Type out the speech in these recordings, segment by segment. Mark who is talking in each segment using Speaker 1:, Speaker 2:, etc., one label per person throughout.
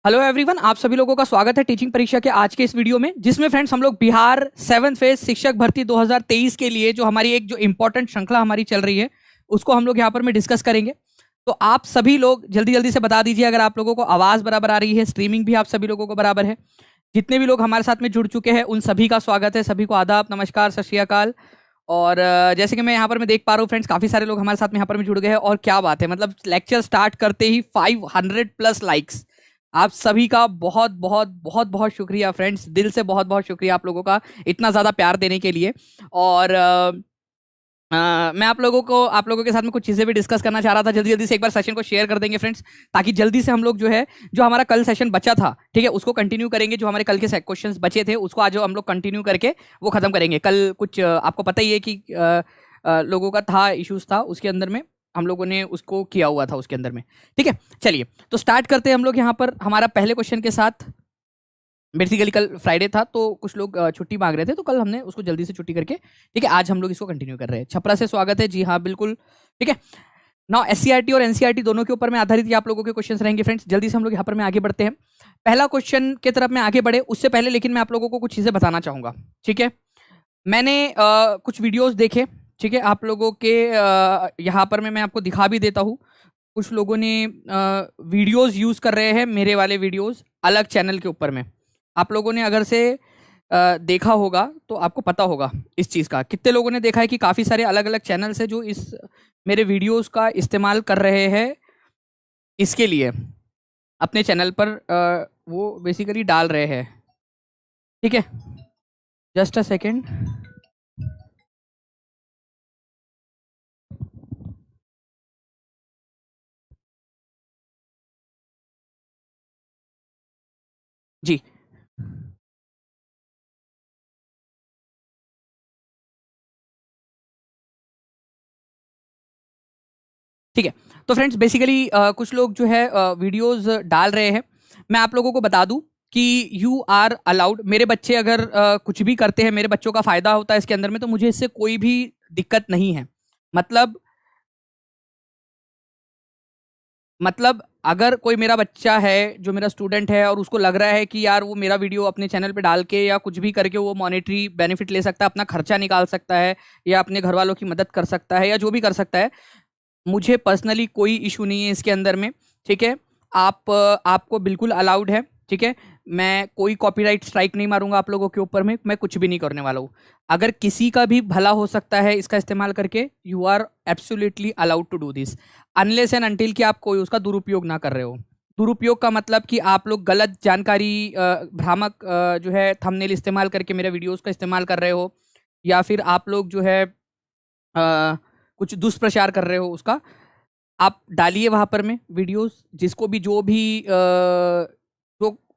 Speaker 1: Hello everyone, आप सभी लोगों का स्वागत है टीचिंग परीक्षा के आज के इस वीडियो में, जिसमें फ्रेंड्स हम लोग बिहार 7th फेज शिक्षक भर्ती 2023 के लिए जो हमारी एक जो इंपॉर्टेंट श्रृंखला हमारी चल रही है उसको हम लोग यहाँ पर में डिस्कस करेंगे। तो आप सभी लोग जल्दी जल्दी से बता दीजिए अगर आप लोगों को आवाज बराबर आ रही है, स्ट्रीमिंग भी आप सभी लोगों को बराबर है। जितने भी लोग हमारे साथ में जुड़ चुके हैं उन सभी का स्वागत है, सभी को आदाब, नमस्कार, सत श्री अकाल। और जैसे कि मैं यहाँ पर मैं देख पा रहा हूँ फ्रेंड्स, काफी सारे लोग हमारे साथ में यहाँ पर में जुड़ गए हैं और क्या बात है, मतलब लेक्चर स्टार्ट करते ही 500+ लाइक्स। आप सभी का बहुत बहुत बहुत बहुत शुक्रिया फ्रेंड्स, दिल से बहुत बहुत शुक्रिया आप लोगों का इतना ज़्यादा प्यार देने के लिए। और मैं आप लोगों के साथ में कुछ चीज़ें भी डिस्कस करना चाह रहा था। जल्दी जल्दी से एक बार सेशन को शेयर कर देंगे फ्रेंड्स, ताकि जल्दी से हम लोग जो है, जो हमारा कल सेशन बचा था, ठीक है, उसको कंटिन्यू करेंगे। जो हमारे कल के क्वेश्चंस बचे थे उसको आज हम लोग कंटिन्यू करके वो खत्म करेंगे। कल कुछ आपको पता ही है कि लोगों का था, इश्यूज था उसके अंदर में, हम लोगों ने उसको किया हुआ था उसके अंदर में। ठीक है, चलिए तो स्टार्ट करते हैं हम लोग यहाँ पर हमारा पहले क्वेश्चन के साथ। बेसिकली कल फ्राइडे था तो कुछ लोग छुट्टी मांग रहे थे, तो कल हमने उसको जल्दी से छुट्टी करके, ठीक है, आज हम लोग इसको कंटिन्यू कर रहे हैं। छपरा से स्वागत है, जी हाँ बिल्कुल, ठीक है। नाउ एससीईआरटी और एनसीईआरटी दोनों के ऊपर में आधारित ये आप लोगों के क्वेश्चंस रहेंगे फ्रेंड्स। जल्दी से हम लोग यहाँ पर में आगे बढ़ते हैं। पहला क्वेश्चन की तरफ में आगे बढ़े उससे पहले लेकिन मैं आप लोगों को कुछ चीजें बताना चाहूंगा, ठीक है। मैंने कुछ वीडियोज देखे, ठीक है, आप लोगों के यहाँ पर मैं आपको दिखा भी देता हूँ। कुछ लोगों ने वीडियोस यूज़ कर रहे हैं, मेरे वाले वीडियोस अलग चैनल के ऊपर में। आप लोगों ने अगर से देखा होगा तो आपको पता होगा इस चीज़ का। कितने लोगों ने देखा है कि काफ़ी सारे अलग अलग चैनल्स है जो इस मेरे वीडियोस का इस्तेमाल कर रहे हैं इसके लिए, अपने चैनल पर वो बेसिकली डाल रहे हैं, ठीक है। जस्ट अ सेकेंड, जी ठीक है। तो फ्रेंड्स बेसिकली कुछ लोग जो है वीडियोस डाल रहे हैं। मैं आप लोगों को बता दूं कि यू आर अलाउड। मेरे बच्चे अगर कुछ भी करते हैं, मेरे बच्चों का फायदा होता है इसके अंदर में, तो मुझे इससे कोई भी दिक्कत नहीं है। मतलब अगर कोई मेरा बच्चा है जो मेरा स्टूडेंट है और उसको लग रहा है कि यार वो मेरा वीडियो अपने चैनल पे डाल के या कुछ भी करके वो मॉनेटरी बेनिफिट ले सकता है, अपना खर्चा निकाल सकता है, या अपने घर वालों की मदद कर सकता है, या जो भी कर सकता है, मुझे पर्सनली कोई इशू नहीं है इसके अंदर में, ठीक है। आपको बिल्कुल अलाउड है, ठीक है। मैं कोई कॉपीराइट स्ट्राइक नहीं मारूंगा आप लोगों के ऊपर में, मैं कुछ भी नहीं करने वाला हूँ। अगर किसी का भी भला हो सकता है इसका इस्तेमाल करके, you are absolutely allowed to do this, unless and until कि आप कोई उसका दुरुपयोग ना कर रहे हो। दुरुपयोग का मतलब कि आप लोग गलत जानकारी, भ्रामक जो है थंबनेल इस्तेमाल करके मेरे वीडियोस का इस्तेमाल कर रहे हो, या फिर आप लोग जो है कुछ दुष्प्रचार कर रहे हो, उसका आप डालिए वहां पर में वीडियोस। जिसको भी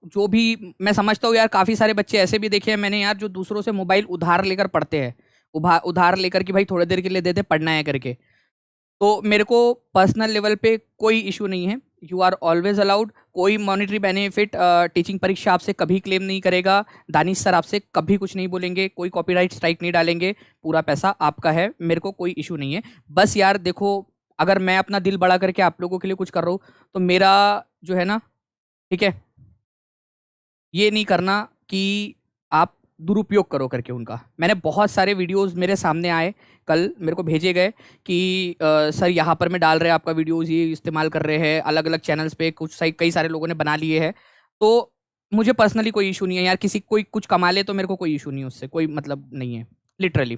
Speaker 1: जो भी मैं समझता हूँ यार, काफ़ी सारे बच्चे ऐसे भी देखे हैं मैंने यार, जो दूसरों से मोबाइल उधार लेकर पढ़ते हैं, उधार लेकर कि भाई थोड़ी देर के लिए दे दे, पढ़ना है करके। तो मेरे को पर्सनल लेवल पे कोई इशू नहीं है, यू आर ऑलवेज अलाउड। कोई मॉनिटरी बेनिफिट टीचिंग परीक्षा आपसे कभी क्लेम नहीं करेगा, दानिश सर आपसे कभी कुछ नहीं बोलेंगे, कोई कॉपीराइट स्ट्राइक नहीं डालेंगे, पूरा पैसा आपका है, मेरे को कोई इशू नहीं है। बस यार देखो, अगर मैं अपना दिल बड़ा करके आप लोगों के लिए कुछ कर रहा हूँ तो मेरा जो है ना, ठीक है, ये नहीं करना कि आप दुरुपयोग करो करके उनका। मैंने बहुत सारे वीडियोस मेरे सामने आए, कल मेरे को भेजे गए कि सर यहाँ पर मैं डाल रहे हैं आपका वीडियोस, ये इस्तेमाल कर रहे हैं अलग अलग चैनल्स पे, कई सारे लोगों ने बना लिए हैं। तो मुझे पर्सनली कोई इशू नहीं है यार, किसी कोई कुछ कमा ले तो मेरे को कोई इशू नहीं है, उससे कोई मतलब नहीं है लिटरली,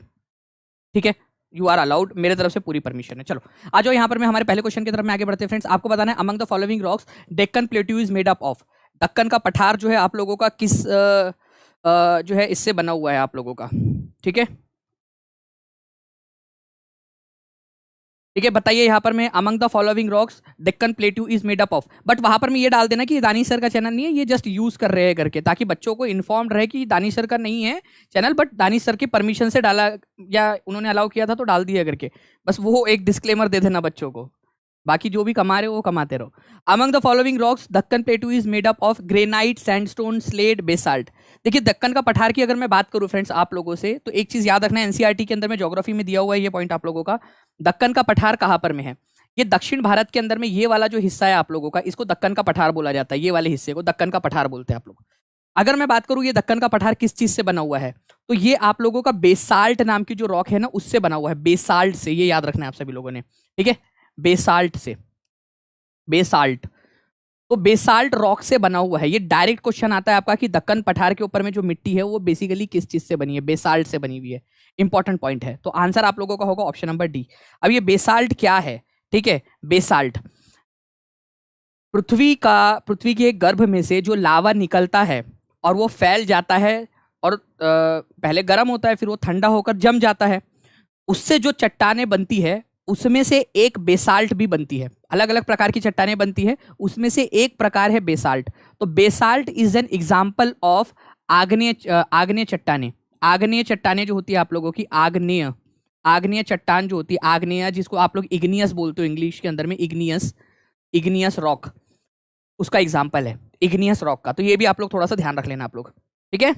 Speaker 1: ठीक है। यू आर अलाउड, मेरे तरफ से पूरी परमिशन है। चलो आ जाओ यहाँ पर मैं हमारे पहले क्वेश्चन की तरफ में आगे बढ़ते हैं फ्रेंड्स। आपको बताना है, among the following rocks Deccan plateau is made up of. Deccan का पठार जो है आप लोगों का किस जो है इससे बना हुआ है आप लोगों का, ठीक है। ठीक है, बताइए यहाँ पर मैं, among the following rocks Deccan plateau is made up of. But वहां पर मैं ये डाल देना कि दानिश सर का चैनल नहीं है, ये जस्ट यूज कर रहे हैं करके, ताकि बच्चों को इन्फॉर्म रहे कि दानिश सर का नहीं है चैनल, बट दानिश सर की परमिशन से डाला, या उन्होंने अलाउ किया था तो डाल दिया करके। बस वो एक डिस्क्लेमर दे देना बच्चों को, बाकी जो भी कमा रहे हो वो कमाते रहो। Among the following rocks Deccan प्लेटू is made up of granite, sandstone, slate, basalt. देखिए दक्कन का पठार की अगर मैं बात करूं फ्रेंड्स आप लोगों से, तो एक चीज याद रखना है, एनसीईआरटी के अंदर में ज्योग्राफी में दिया हुआ है ये पॉइंट आप लोगों का। दक्कन का पठार कहां पर में है? ये दक्षिण भारत के अंदर में ये वाला जो हिस्सा है आप लोगों का, इसको दक्कन का पठार बोला जाता है। ये वाले हिस्से को दक्कन का पठार बोलते हैं आप लोग। अगर मैं बात करूं ये दक्कन का पठार किस चीज से बना हुआ है, तो ये आप लोगों का बेसाल्ट नाम की जो रॉक है ना, उससे बना हुआ है। बेसाल्ट से, ये याद रखना है आप सभी लोगों ने, ठीक है, बेसाल्ट से। बेसाल्ट, तो बेसाल्ट रॉक से बना हुआ है। ये डायरेक्ट क्वेश्चन आता है आपका कि दक्कन पठार के ऊपर में जो मिट्टी है वो बेसिकली किस चीज से बनी है, बेसाल्ट से बनी हुई है। इंपॉर्टेंट पॉइंट है। तो आंसर आप लोगों का होगा ऑप्शन नंबर डी। अब ये बेसाल्ट क्या है, ठीक है, बेसाल्ट पृथ्वी के गर्भ में से जो लावा निकलता है और वो फैल जाता है और पहले गर्म होता है, फिर वो ठंडा होकर जम जाता है, उससे जो चट्टानें बनती है उसमें से एक बेसाल्ट भी बनती है। अलग अलग प्रकार की चट्टानें बनती है, उसमें से एक प्रकार है बेसाल्ट। तो basalt is an example of आग्नेय चट्टानें। आग्नेय चट्टानें जो होती है आप लोगों की, आग्नेय चट्टान जो होती है, आग्नेय जिसको आप लोग इग्नियस बोलते हो इंग्लिश के अंदर में, इग्नियस रॉक, उसका एग्जाम्पल है इग्नियस रॉक का। तो ये भी आप लोग थोड़ा सा ध्यान रख लेना आप लोग, ठीक है।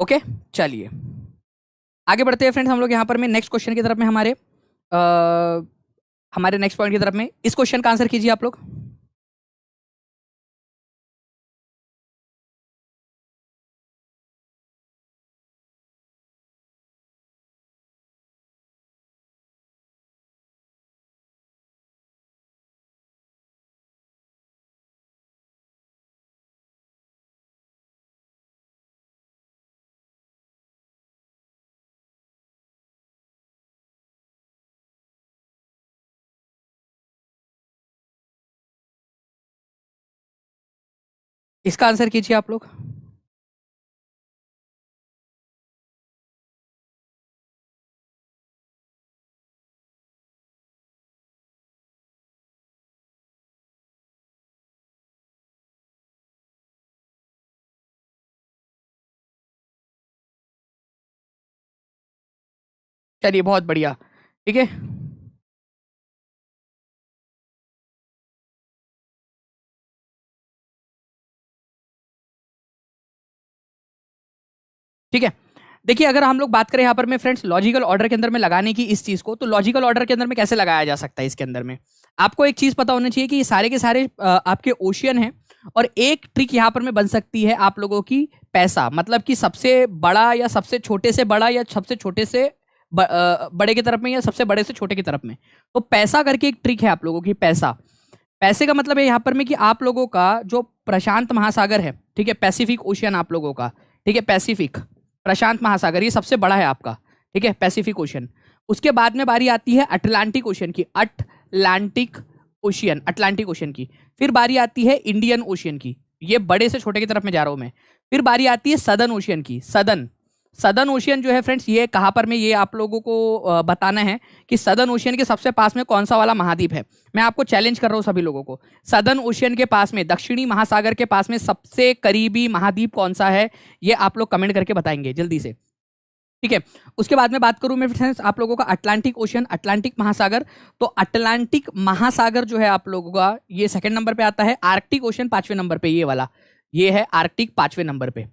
Speaker 1: ओके, चलिए आगे बढ़ते हैं फ्रेंड्स हम लोग यहाँ पर में नेक्स्ट क्वेश्चन की तरफ में, हमारे नेक्स्ट पॉइंट की तरफ में। इस क्वेश्चन का आंसर कीजिए आप लोग। इसका आंसर कीजिए आप लोग। चलिए बहुत बढ़िया, ठीक है। ठीक है, देखिए अगर हम लोग बात करें यहाँ पर में फ्रेंड्स लॉजिकल ऑर्डर के अंदर में लगाने की इस चीज को, तो लॉजिकल ऑर्डर के अंदर में कैसे लगाया जा सकता है। इसके अंदर में आपको एक चीज पता होना चाहिए कि ये सारे के सारे आपके ओशियन हैं, और एक ट्रिक यहाँ पर में बन सकती है आप लोगों की पैसा, मतलब कि सबसे बड़ा या सबसे छोटे से बड़ा या सबसे छोटे से बड़े की तरफ में या सबसे बड़े से छोटे की तरफ में। तो पैसा करके एक ट्रिक है आप लोगों की, पैसा। पैसे का मतलब है यहाँ पर में कि आप लोगों का जो प्रशांत महासागर है, ठीक है, पैसिफिक ओशियन आप लोगों का, ठीक है, पैसिफिक प्रशांत महासागर ये सबसे बड़ा है आपका, ठीक है, पैसिफिक ओशियन। उसके बाद में बारी आती है अटलांटिक ओशियन की, अटलांटिक ओशियन की। फिर बारी आती है इंडियन ओशियन की, ये बड़े से छोटे की तरफ में जा रहा हूं मैं। फिर बारी आती है सदर्न ओशियन की, सदर्न ओशियन जो है फ्रेंड्स, ये कहाँ पर में, ये आप लोगों को बताना है कि सदर्न ओशियन के सबसे पास में कौन सा वाला महाद्वीप है। मैं आपको चैलेंज कर रहा हूँ सभी लोगों को, सदर्न ओशियन के पास में, दक्षिणी महासागर के पास में सबसे करीबी महाद्वीप कौन सा है, ये आप लोग कमेंट करके बताएंगे जल्दी से, ठीक है। उसके बाद में बात करूं मैं फ्रेंड्स आप लोगों का अटलांटिक ओशियन, अटलांटिक महासागर। तो अटलांटिक महासागर जो है आप लोगों का, ये सेकंड नंबर पे आता है। आर्कटिक ओशियन 5वें नंबर पे, ये वाला ये है आर्कटिक 5वें नंबर पे,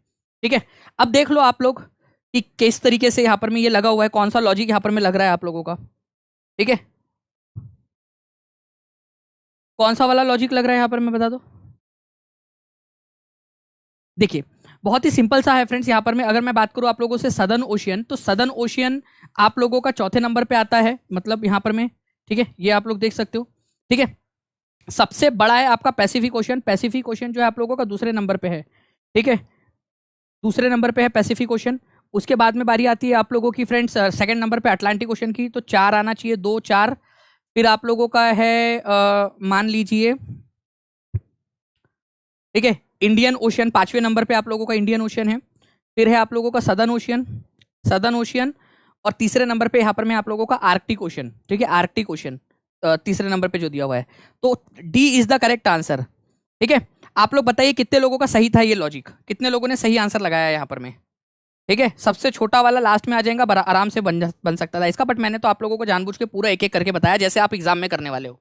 Speaker 1: ठीक है। अब देख लो आप लोग कि किस तरीके से यहाँ पर में ये लगा हुआ है, कौन सा लॉजिक यहाँ पर में लग रहा है आप लोगों का, ठीक है। कौन सा वाला लॉजिक लग रहा है यहाँ पर, मैं बता दो। देखिए बहुत ही सिंपल सा है फ्रेंड्स यहाँ पर में। अगर मैं बात करूँ आप लोगों से सदर्न ओशियन, तो सदर्न ओशियन आप लोगों का चौथे नंबर पे आता है, मतलब यहाँ पर में, ठीक है, ये आप लोग देख सकते हो, ठीक है। सबसे बड़ा है आपका पैसिफिक ओशियन, पैसिफिक ओशियन जो है आप लोगों का दूसरे नंबर पे है, ठीक है, दूसरे नंबर पे है पैसिफिक ओशियन। उसके बाद में बारी आती है आप लोगों की फ्रेंड्स सेकंड नंबर पे अटलांटिक ओशियन की, तो 4 आना चाहिए, 2 4। फिर आप लोगों का है मान लीजिए, ठीक है, इंडियन ओशियन 5वें नंबर पे आप लोगों का इंडियन ओशियन है। फिर है आप लोगों का सदर्न ओशियन, और तीसरे नंबर पे यहाँ पर मैं आप लोगों का आर्कटिक ओशियन, ठीक है, आर्कटिक ओशियन तीसरे नंबर पे जो दिया हुआ है। तो D is the correct answer, ठीक है। आप लोग बताइए कितने लोगों का सही था ये लॉजिक, कितने लोगों ने सही आंसर लगाया यहाँ पर में, ठीक है। सबसे छोटा वाला लास्ट में आ जाएगा, आराम से बन सकता था इसका, बट मैंने तो आप लोगों को जानबूझ के पूरा एक एक करके बताया जैसे आप एग्जाम में करने वाले हो,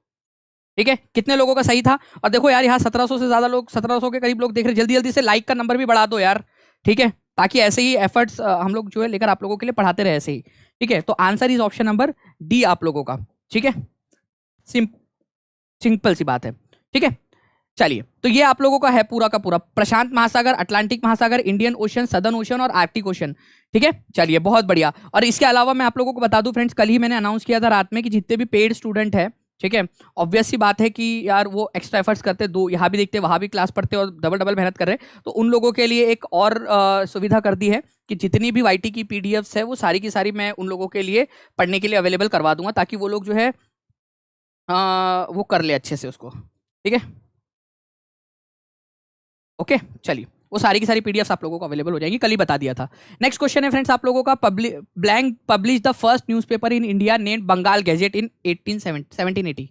Speaker 1: ठीक है। कितने लोगों का सही था। और देखो यार यहाँ 1700 से ज्यादा लोग, 1700 के करीब लोग देख रहे, जल्दी जल्दी से लाइक का नंबर भी बढ़ा दो यार, ठीक है, ताकि ऐसे ही एफर्ट्स हम लोग जो है लेकर आप लोगों के लिए पढ़ाते रहे ऐसे ही। ठीक है, तो answer is option number D आप लोगों का। ठीक है, सिंपल सी बात है। ठीक है, चलिए, तो ये आप लोगों का है पूरा का पूरा प्रशांत महासागर, अटलांटिक महासागर, इंडियन ओशन, सदर्न ओशन और आर्कटिक ओशन। ठीक है, चलिए बहुत बढ़िया। और इसके अलावा मैं आप लोगों को बता दूं फ्रेंड्स, कल ही मैंने अनाउंस किया था रात में कि जितने भी पेड स्टूडेंट है, ठीक है, ऑब्वियस सी बात है कि यार वो एक्स्ट्रा एफर्ट्स करते, दो यहाँ भी देखते वहाँ भी क्लास पढ़ते और डबल डबल मेहनत कर रहे हैं, तो उन लोगों के लिए एक और सुविधा कर दी है कि जितनी भी वाईटी की पीडीएफ्स है वो सारी की सारी मैं उन लोगों के लिए पढ़ने के लिए अवेलेबल करवा दूंगा, ताकि वो लोग जो है वो कर ले अच्छे से उसको। ठीक है, ओके, चलिए, वो सारी की सारी पीडीएफ्स आप लोगों को अवेलेबल हो जाएंगी, कल ही बता दिया था। नेक्स्ट क्वेश्चन है फ्रेंड्स आप लोगों का, blank publish the first newspaper in India named Bengal gazette in 1780।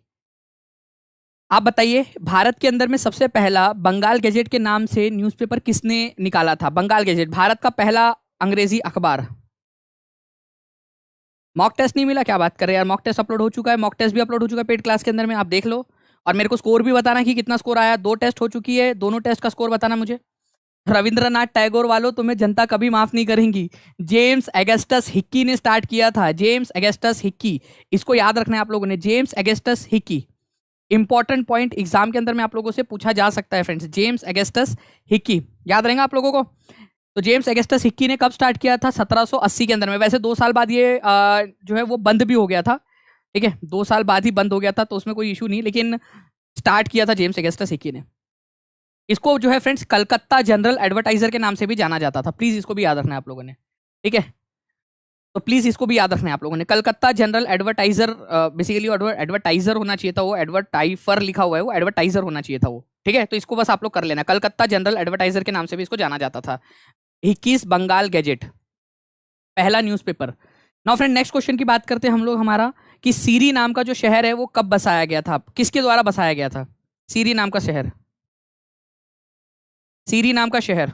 Speaker 1: आप बताइए, भारत के अंदर में सबसे पहला बंगाल गैजेट के नाम से न्यूज़पेपर किसने निकाला था? बंगाल गैजेट, भारत का पहला अंग्रेजी अखबार। मॉक टेस्ट नहीं मिला? क्या बात कर रहे हैं यार, मॉक टेस्ट अपलोड हो चुका है, मॉक टेस्ट भी अपलोड हो चुका है पेड क्लास के अंदर में, आप देख लो। और मेरे को स्कोर भी बताना कि कितना स्कोर आया। 2 टेस्ट हो चुकी है, दोनों टेस्ट का स्कोर बताना मुझे। रविंद्रनाथ टैगोर वालों, तुम्हें जनता कभी माफ नहीं करेंगी। जेम्स अगस्टस हिक्की ने स्टार्ट किया था, जेम्स अगस्टस हिक्की, इसको याद रखना है आप लोगों ने, James Augustus Hickey. Important point exam के अंदर में आप लोगों से पूछा जा सकता है फ्रेंड्स, जेम्स अगस्टस हिक्की, याद रहेगा आप लोगों को। तो जेम्स अगस्टस हिक्की ने कब स्टार्ट किया था? 1780 के अंदर में। वैसे 2 साल बाद ये जो है वो बंद भी हो गया था। ठीक है, 2 साल बाद ही बंद हो गया था, तो उसमें कोई इशू नहीं, लेकिन स्टार्ट किया था जेम्स अगस्टस हिक्की ने। इसको जो है फ्रेंड्स कलकत्ता जनरल एडवर्टाइजर के नाम से भी जाना जाता था, प्लीज इसको भी याद रखना है आप लोगों ने। ठीक है, तो प्लीज इसको भी याद रखना है आप लोगों ने, Calcutta general advertiser. Basically advertiser होना चाहिए था, वो एडवर्टाइफर लिखा हुआ है, वो एडवर्टाइजर होना चाहिए था वो। ठीक है, तो इसको बस आप लोग कर लेना, कलकत्ता जनरल एडवर्टाइजर के नाम से भी इसको जाना जाता था। 21 बंगाल गैजेट, पहला newspaper. Now friend, next question की बात करते हैं हम लोग हमारा, कि सीरी नाम का जो शहर है वो कब बसाया गया था? किसके द्वारा बसाया गया था सीरी नाम का शहर? सीरी नाम का शहर,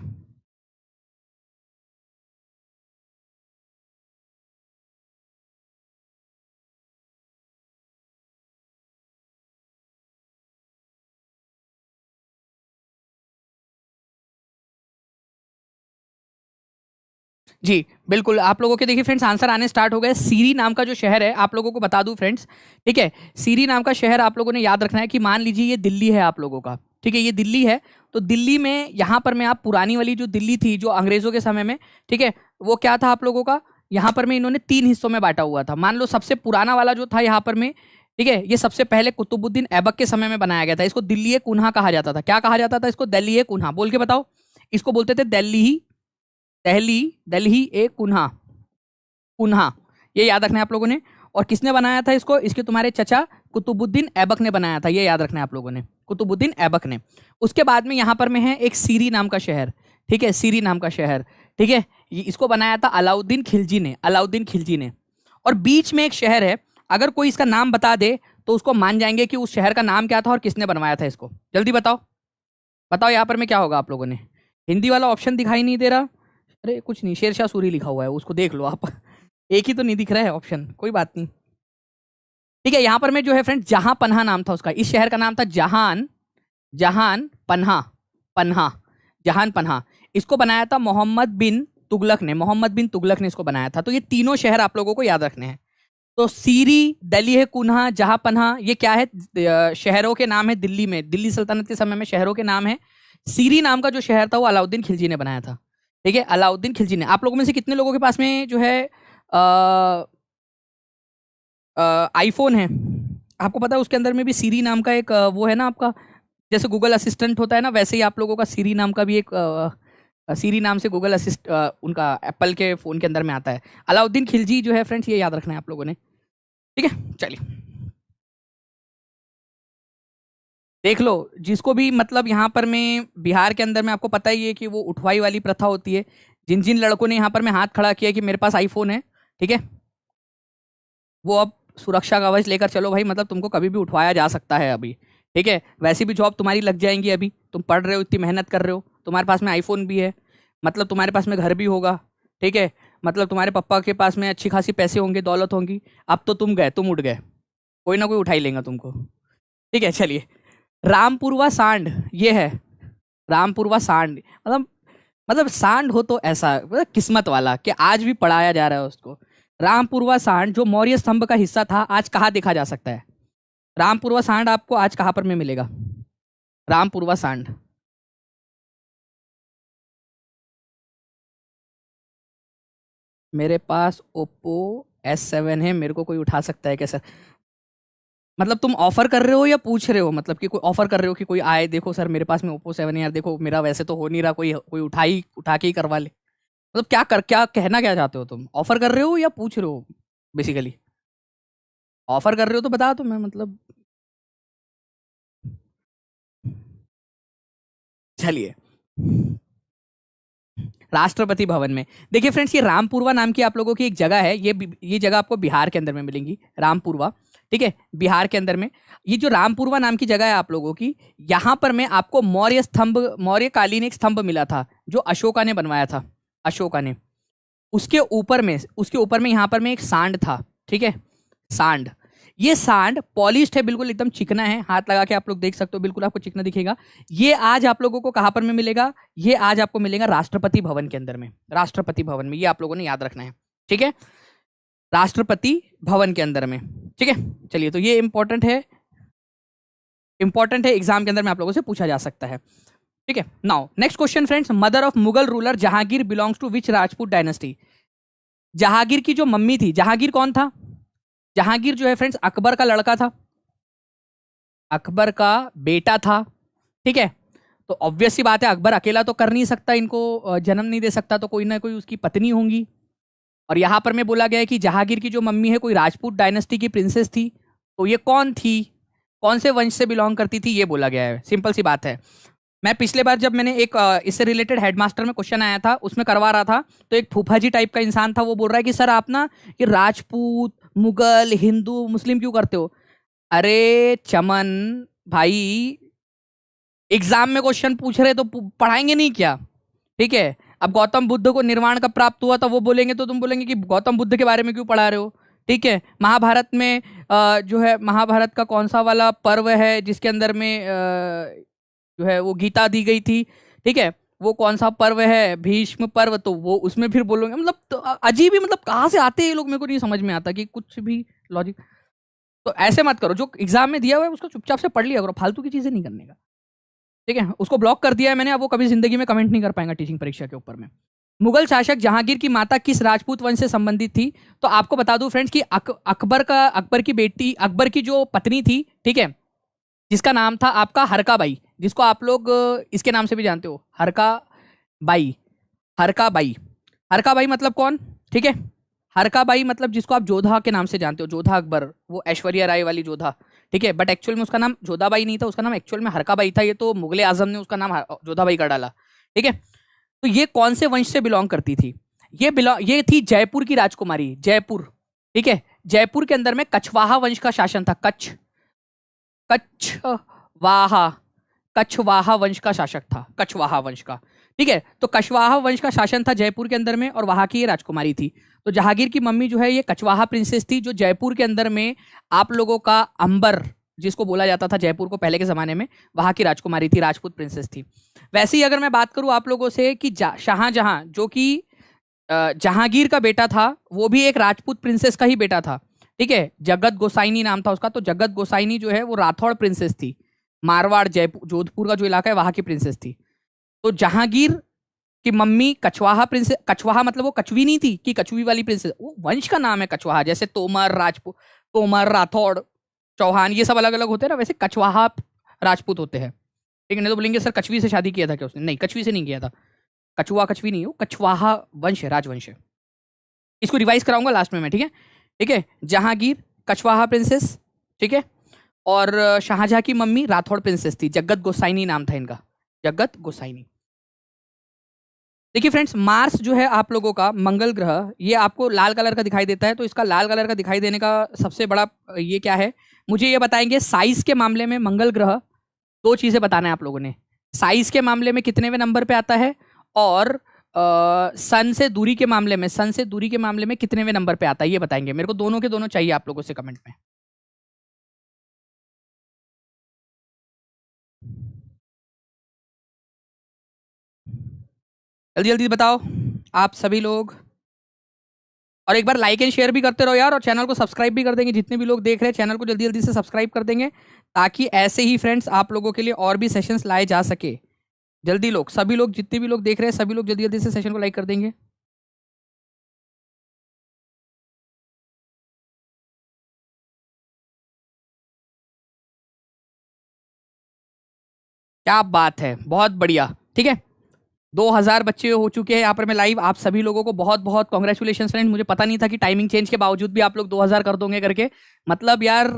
Speaker 1: जी बिल्कुल। आप लोगों के देखिए फ्रेंड्स आंसर आने स्टार्ट हो गए। सीरी नाम का जो शहर है, आप लोगों को बता दूं फ्रेंड्स, ठीक है, सीरी नाम का शहर आप लोगों ने याद रखना है कि मान लीजिए ये दिल्ली है आप लोगों का, ठीक है, ये दिल्ली है, तो दिल्ली में यहाँ पर में आप पुरानी वाली जो दिल्ली थी जो अंग्रेजों के समय में, ठीक है, वो क्या था आप लोगों का, यहाँ पर में इन्होंने 3 हिस्सों में बांटा हुआ था। मान लो सबसे पुराना वाला जो था यहाँ पर में, ठीक है, ये सबसे पहले कुतुबुद्दीन ऐबक के समय में बनाया गया था। इसको दिल्ली ए कुन्हा कहा जाता था। क्या कहा जाता था इसको? दिल्ली ए कुन्हा। बोल के बताओ। इसको बोलते थे दिल्ली, दहली, दिल्ली ए कुन्हा, कुन्हा, ये याद रखना है आप लोगों ने। और किसने बनाया था इसको? इसके तुम्हारे चचा कुतुबुद्दीन ऐबक ने बनाया था, ये याद रखना है आप लोगों ने, कुतुबुद्दीन ऐबक ने। उसके बाद में यहाँ पर में है एक सीरी नाम का शहर, ठीक है, सीरी नाम का शहर, ठीक है, इसको बनाया था अलाउद्दीन खिलजी ने, अलाउद्दीन खिलजी ने। और बीच में एक शहर है, अगर कोई इसका नाम बता दे तो उसको मान जाएंगे कि उस शहर का नाम क्या था और किसने बनवाया था इसको। जल्दी बताओ, बताओ यहाँ पर में क्या होगा आप लोगों ने। हिंदी वाला ऑप्शन दिखाई नहीं दे रहा। अरे कुछ नहीं, शेरशाह सूरी लिखा हुआ है, उसको देख लो आप। एक ही तो नहीं दिख रहा है ऑप्शन, कोई बात नहीं। ठीक है, यहां पर में जो है फ्रेंड जहां पन्हा नाम था उसका, इस शहर का नाम था जहान, जहान पन्हा, पन्हा, जहान पन्हा। इसको बनाया था मोहम्मद बिन तुगलक ने, मोहम्मद बिन तुगलक ने इसको बनाया था। तो ये तीनों शहर आप लोगों को याद रखने हैं। तो सीरी, दिल्ली है कुन्हा, जहां पन्हा, ये क्या है? शहरों के नाम है दिल्ली में, दिल्ली सल्तनत के समय में शहरों के नाम है। सीरी नाम का जो शहर था वो अलाउद्दीन खिलजी ने बनाया था। ठीक है, अलाउद्दीन खिलजी ने। आप लोगों में से कितने लोगों के पास में जो है आईफोन है? आपको पता है उसके अंदर में भी सीरी नाम का एक वो है ना आपका, जैसे गूगल असिस्टेंट होता है ना, वैसे ही आप लोगों का सीरी नाम का भी एक सीरी नाम से गूगल असिस्ट उनका एप्पल के फ़ोन के अंदर में आता है। अलाउद्दीन खिलजी जो है फ्रेंड्स, ये याद रखना है आप लोगों ने। ठीक है, चलिए देख लो, जिसको भी मतलब यहाँ पर में बिहार के अंदर में आपको पता ही है कि वो उठवाई वाली प्रथा होती है। जिन जिन लड़कों ने यहाँ पर में हाथ खड़ा किया कि मेरे पास आईफोन है, ठीक है, वो अब सुरक्षा कवच लेकर चलो भाई, मतलब तुमको कभी भी उठवाया जा सकता है अभी। ठीक है, वैसी भी जॉब तुम्हारी लग जाएंगी। अभी तुम पढ़ रहे हो, इतनी मेहनत कर रहे हो, तुम्हारे पास में आईफोन भी है, मतलब तुम्हारे पास में घर भी होगा, ठीक है, मतलब तुम्हारे पापा के पास में अच्छी खासी पैसे होंगे, दौलत होंगी। अब तो तुम गए, तुम उठ गए, कोई ना कोई उठा ही लेगा तुमको। ठीक है, चलिए, रामपुरवा सांड ये है, रामपुरवा सांड मतलब मतलब सांड हो तो ऐसा मतलब किस्मत वाला कि आज भी पढ़ाया जा रहा है उसको। रामपुरवा सांड जो मौर्य स्तंभ का हिस्सा था, आज कहाँ देखा जा सकता है? रामपुरवा सांड आपको आज कहाँ पर में मिलेगा? रामपुरवा सांड। मेरे पास ओप्पो S7 है, मेरे को कोई उठा सकता है क्या सर? मतलब तुम ऑफर कर रहे हो या पूछ रहे हो? मतलब कि कोई ऑफर कर रहे हो कि कोई आए, देखो सर मेरे पास में ओप्पो 7 है यार, देखो मेरा वैसे तो हो नहीं रहा, कोई कोई उठा के ही करवा ले। मतलब क्या कहना क्या चाहते हो तुम? ऑफर कर रहे हो या पूछ रहे हो बेसिकली? ऑफर कर रहे हो तो बता दो, मैं मतलब। चलिए, राष्ट्रपति भवन में देखिए फ्रेंड्स, ये रामपुरवा नाम की आप लोगों की एक जगह है, ये जगह आपको बिहार के अंदर में मिलेंगी, रामपुरवा। ठीक है, बिहार के अंदर में ये जो रामपुरवा नाम की जगह है आप लोगों की, यहाँ पर में आपको मौर्य कालीन एक स्तंभ मिला था जो अशोका ने बनवाया था, अशोका ने। उसके ऊपर में यहाँ पर में एक सांड था। ठीक है, सांड। ये सांड पॉलिश्ड है, बिल्कुल एकदम चिकना है, हाथ लगा के आप लोग देख सकते हो, बिल्कुल आपको चिकना दिखेगा। ये आज आप लोगों को कहां पर में मिलेगा? ये आज आपको मिलेगा राष्ट्रपति भवन के अंदर में, राष्ट्रपति भवन में, ये आप लोगों ने याद रखना है। ठीक है, राष्ट्रपति भवन के अंदर में। ठीक है, चलिए, तो ये इंपॉर्टेंट है, इंपॉर्टेंट है, एग्जाम के अंदर में आप लोगों से पूछा जा सकता है। ठीक है, now next question friends, mother of Mughal ruler Jahangir belongs to which Rajput dynasty? Jahangir की जो मम्मी थी, जहांगीर कौन था? जहांगीर जो है फ्रेंड्स अकबर का लड़का था, अकबर का बेटा था। ठीक है, तो ऑब्वियस सी बात है, अकबर अकेला तो कर नहीं सकता, इनको जन्म नहीं दे सकता, तो कोई ना कोई उसकी पत्नी होंगी। और यहां पर मैं बोला गया है कि जहांगीर की जो मम्मी है कोई राजपूत डायनेस्टी की प्रिंसेस थी, तो ये कौन थी, कौन से वंश से बिलोंग करती थी, ये बोला गया है। सिंपल सी बात है। मैं पिछले बार जब मैंने एक इससे रिलेटेड हेडमास्टर में क्वेश्चन आया था, उसमें करवा रहा था, तो एक फूफा जी टाइप का इंसान था, वो बोल रहा है कि सर आप ना ये राजपूत, मुगल, हिंदू, मुस्लिम क्यों करते हो? अरे चमन भाई, एग्जाम में क्वेश्चन पूछ रहे तो पढ़ाएंगे नहीं क्या? ठीक है, अब गौतम बुद्ध को निर्वाण कब प्राप्त हुआ था वो बोलेंगे, तो तुम बोलेंगे कि गौतम बुद्ध के बारे में क्यों पढ़ा रहे हो? ठीक है, महाभारत में जो है, महाभारत का कौन सा वाला पर्व है जिसके अंदर में जो है वो गीता दी गई थी? ठीक है, वो कौन सा पर्व है? भीष्म पर्व, तो वो उसमें फिर बोलोगे, मतलब तो अजीब ही, मतलब कहाँ से आते हैं ये लोग, मेरे को नहीं समझ में आता कि कुछ भी लॉजिक। तो ऐसे मत करो, जो एग्जाम में दिया हुआ है उसको चुपचाप से पढ़ लिया करो, फालतू की चीजें नहीं करने का। ठीक है, उसको ब्लॉक कर दिया है मैंने, अब वो कभी जिंदगी में कमेंट नहीं कर पाएगा टीचिंग परीक्षा के ऊपर में। मुगल शासक जहांगीर की माता किस राजपूत वंश से संबंधित थी? तो आपको बता दूं फ्रेंड्स कि अकबर की बेटी, अकबर की जो पत्नी थी, ठीक है, जिसका नाम था आपका हरका बाई, जिसको आप लोग इसके नाम से भी जानते हो, हरका बाई। हरका बाई, हरका बाई मतलब कौन? ठीक है, हरका बाई मतलब जिसको आप जोधा के नाम से जानते हो, जोधा अकबर, वो ऐश्वर्या राय वाली जोधा। ठीक है, बट एक्चुअल में उसका नाम जोधाबाई नहीं था, उसका नाम एक्चुअल में हरका बाई था, ये तो मुगले आजम ने उसका नाम जोधाबाई कर डाला। ठीक है, तो ये कौन से वंश से बिलोंग करती थी? ये थी जयपुर की राजकुमारी, जयपुर। ठीक है, जयपुर के अंदर में कछवाहा वंश का शासन था, कछवाहा, कछवाहा वंश का शासक था, कछवाहा वंश का। ठीक है, तो कछवाहा वंश का शासन था जयपुर के अंदर में, और वहां की ये राजकुमारी थी। तो जहांगीर की मम्मी जो है ये कछवाहा प्रिंसेस थी, जो जयपुर के अंदर में आप लोगों का अंबर, जिसको बोला जाता था जयपुर को पहले के जमाने में, वहां की राजकुमारी थी, राजपूत प्रिंसेस थी। वैसे ही अगर मैं बात करूं आप लोगों से कि शाहजहां, जो कि जहांगीर का बेटा था, वो भी एक राजपूत प्रिंसेस का ही बेटा था। ठीक है, जगत गोसाइनी नाम था उसका। तो जगत गोसाइनी जो है वो राठौड़ प्रिंसेस थी, मारवाड़, जयपुर, जोधपुर का जो इलाका है वहां की प्रिंसेस थी। तो जहांगीर की मम्मी कछवाहा प्रिंसेस, कछवाहा मतलब वो कछवी नहीं थी कि कछवी वाली प्रिंसेस, वो वंश का नाम है कछवाहा, जैसे तोमर राजपूत, तोमर, राठौड़, चौहान, ये सब अलग अलग होते हैं ना, वैसे कछवाहा राजपूत होते हैं। ठीक है, नहीं तो बोलेंगे सर कछवी से शादी किया था क्या उसने? नहीं, कछवी से नहीं किया था, कछुआ कछवी नहीं हो, कछवाहा वंश है, राजवंश है। इसको रिवाइज कराऊंगा लास्ट में मैं, ठीक है? ठीक है, जहांगीर कछवाहा प्रिंसेस, ठीक है, और शाहजहां की मम्मी राठौड़ प्रिंसेस थी, जगत गोसाइनी नाम था इनका, जगत गोसाइनी। देखिए फ्रेंड्स, मार्स जो है आप लोगों का मंगल ग्रह, ये आपको लाल कलर का दिखाई देता है, तो इसका लाल कलर का दिखाई देने का सबसे बड़ा ये क्या है, मुझे ये बताएंगे। साइज के मामले में मंगल ग्रह, दो चीजें बताना है आप लोगों ने। साइज के मामले में कितनेवें नंबर पे आता है, और सन से दूरी के मामले में, सन से दूरी के मामले में कितनेवें नंबर पे आता है, ये बताएंगे मेरे को। दोनों के दोनों चाहिए आप लोगों से कमेंट में। जल्दी जल्दी बताओ आप सभी लोग, और एक बार लाइक एंड शेयर भी करते रहो यार, और चैनल को सब्सक्राइब भी कर देंगे। जितने भी लोग देख रहे हैं चैनल को जल्दी जल्दी से सब्सक्राइब कर देंगे, ताकि ऐसे ही फ्रेंड्स आप लोगों के लिए और भी सेशंस लाए जा सके। जल्दी लोग, सभी लोग, जितने भी लोग देख रहे हैं सभी लोग जल्दी जल्दी से सेशन को लाइक कर देंगे। क्या बात है, बहुत बढ़िया। ठीक है, 2000 बच्चे हो चुके हैं यहाँ पर मैं लाइव। आप सभी लोगों को बहुत बहुत कॉन्ग्रेचुलेशन फ्रेंड। मुझे पता नहीं था कि टाइमिंग चेंज के बावजूद भी आप लोग 2000 कर दोगे करके। मतलब यार,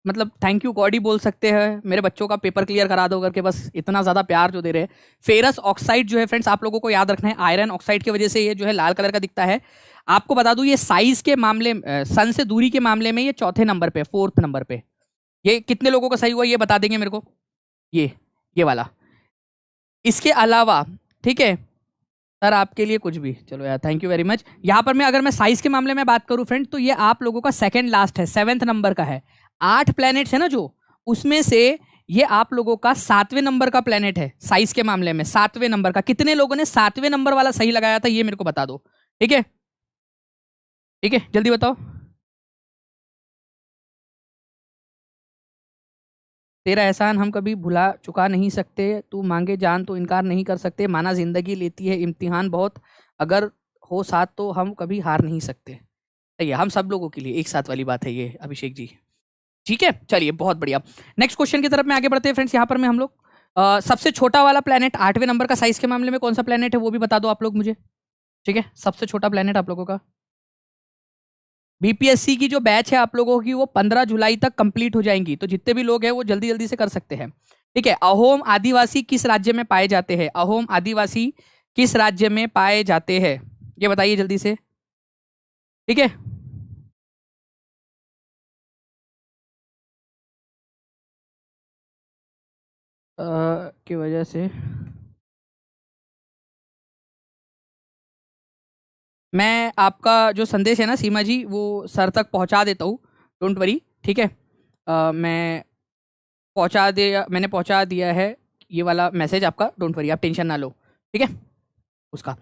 Speaker 1: मतलब थैंक यू गॉड ही बोल सकते हैं। मेरे बच्चों का पेपर क्लियर करा दो करके, बस इतना ज़्यादा प्यार जो दे रहे हैं। फेरस ऑक्साइड जो है फ्रेंड्स, आप लोगों को याद रखना है, आयरन ऑक्साइड की वजह से ये जो है लाल कलर का दिखता है। आपको बता दूं, ये साइज के मामले, सन से दूरी के मामले में ये चौथे नंबर पे, 4th नंबर पे। ये कितने लोगों का सही हुआ ये बता देंगे मेरे को, ये वाला। इसके अलावा ठीक है सर, आपके लिए कुछ भी, चलो यार थैंक यू वेरी मच। यहाँ पर मैं, अगर मैं साइज के मामले में बात करूं फ्रेंड, तो ये आप लोगों का सेकंड लास्ट है, 7th नंबर का है। 8 प्लैनेट्स है ना जो, उसमें से ये आप लोगों का 7वें नंबर का प्लैनेट है साइज के मामले में, 7वें नंबर का। कितने लोगों ने 7वें नंबर वाला सही लगाया था ये मेरे को बता दो। ठीक है, ठीक है, जल्दी बताओ। तेरा एहसान हम कभी भुला चुका नहीं सकते, तू मांगे जान तो इनकार नहीं कर सकते, माना जिंदगी लेती है इम्तिहान बहुत, अगर हो साथ तो हम कभी हार नहीं सकते। सही है, हम सब लोगों के लिए एक साथ वाली बात है ये अभिषेक जी। ठीक है, चलिए बहुत बढ़िया। नेक्स्ट क्वेश्चन की तरफ में आगे बढ़ते हैं फ्रेंड्स। यहाँ पर मैं हम लोग सबसे छोटा वाला प्लेनेट 8वें नंबर का साइज के मामले में कौन सा प्लेनेट है वो भी बता दो आप लोग मुझे। ठीक है, सबसे छोटा प्लेनेट आप लोगों का। बीपीएससी की जो बैच है आप लोगों की वो 15 जुलाई तक कंप्लीट हो जाएंगी, तो जितने भी लोग हैं वो जल्दी जल्दी से कर सकते हैं। ठीक है, अहोम आदिवासी किस राज्य में पाए जाते हैं? अहोम आदिवासी किस राज्य में पाए जाते हैं ये बताइए जल्दी से। ठीक है, की वजह से मैं आपका जो संदेश है ना सीमा जी, वो सर तक पहुंचा देता हूँ, डोंट वरी। ठीक है, मैं मैंने पहुंचा दिया है ये वाला मैसेज आपका, डोंट वरी, आप टेंशन ना लो। ठीक है, उसका।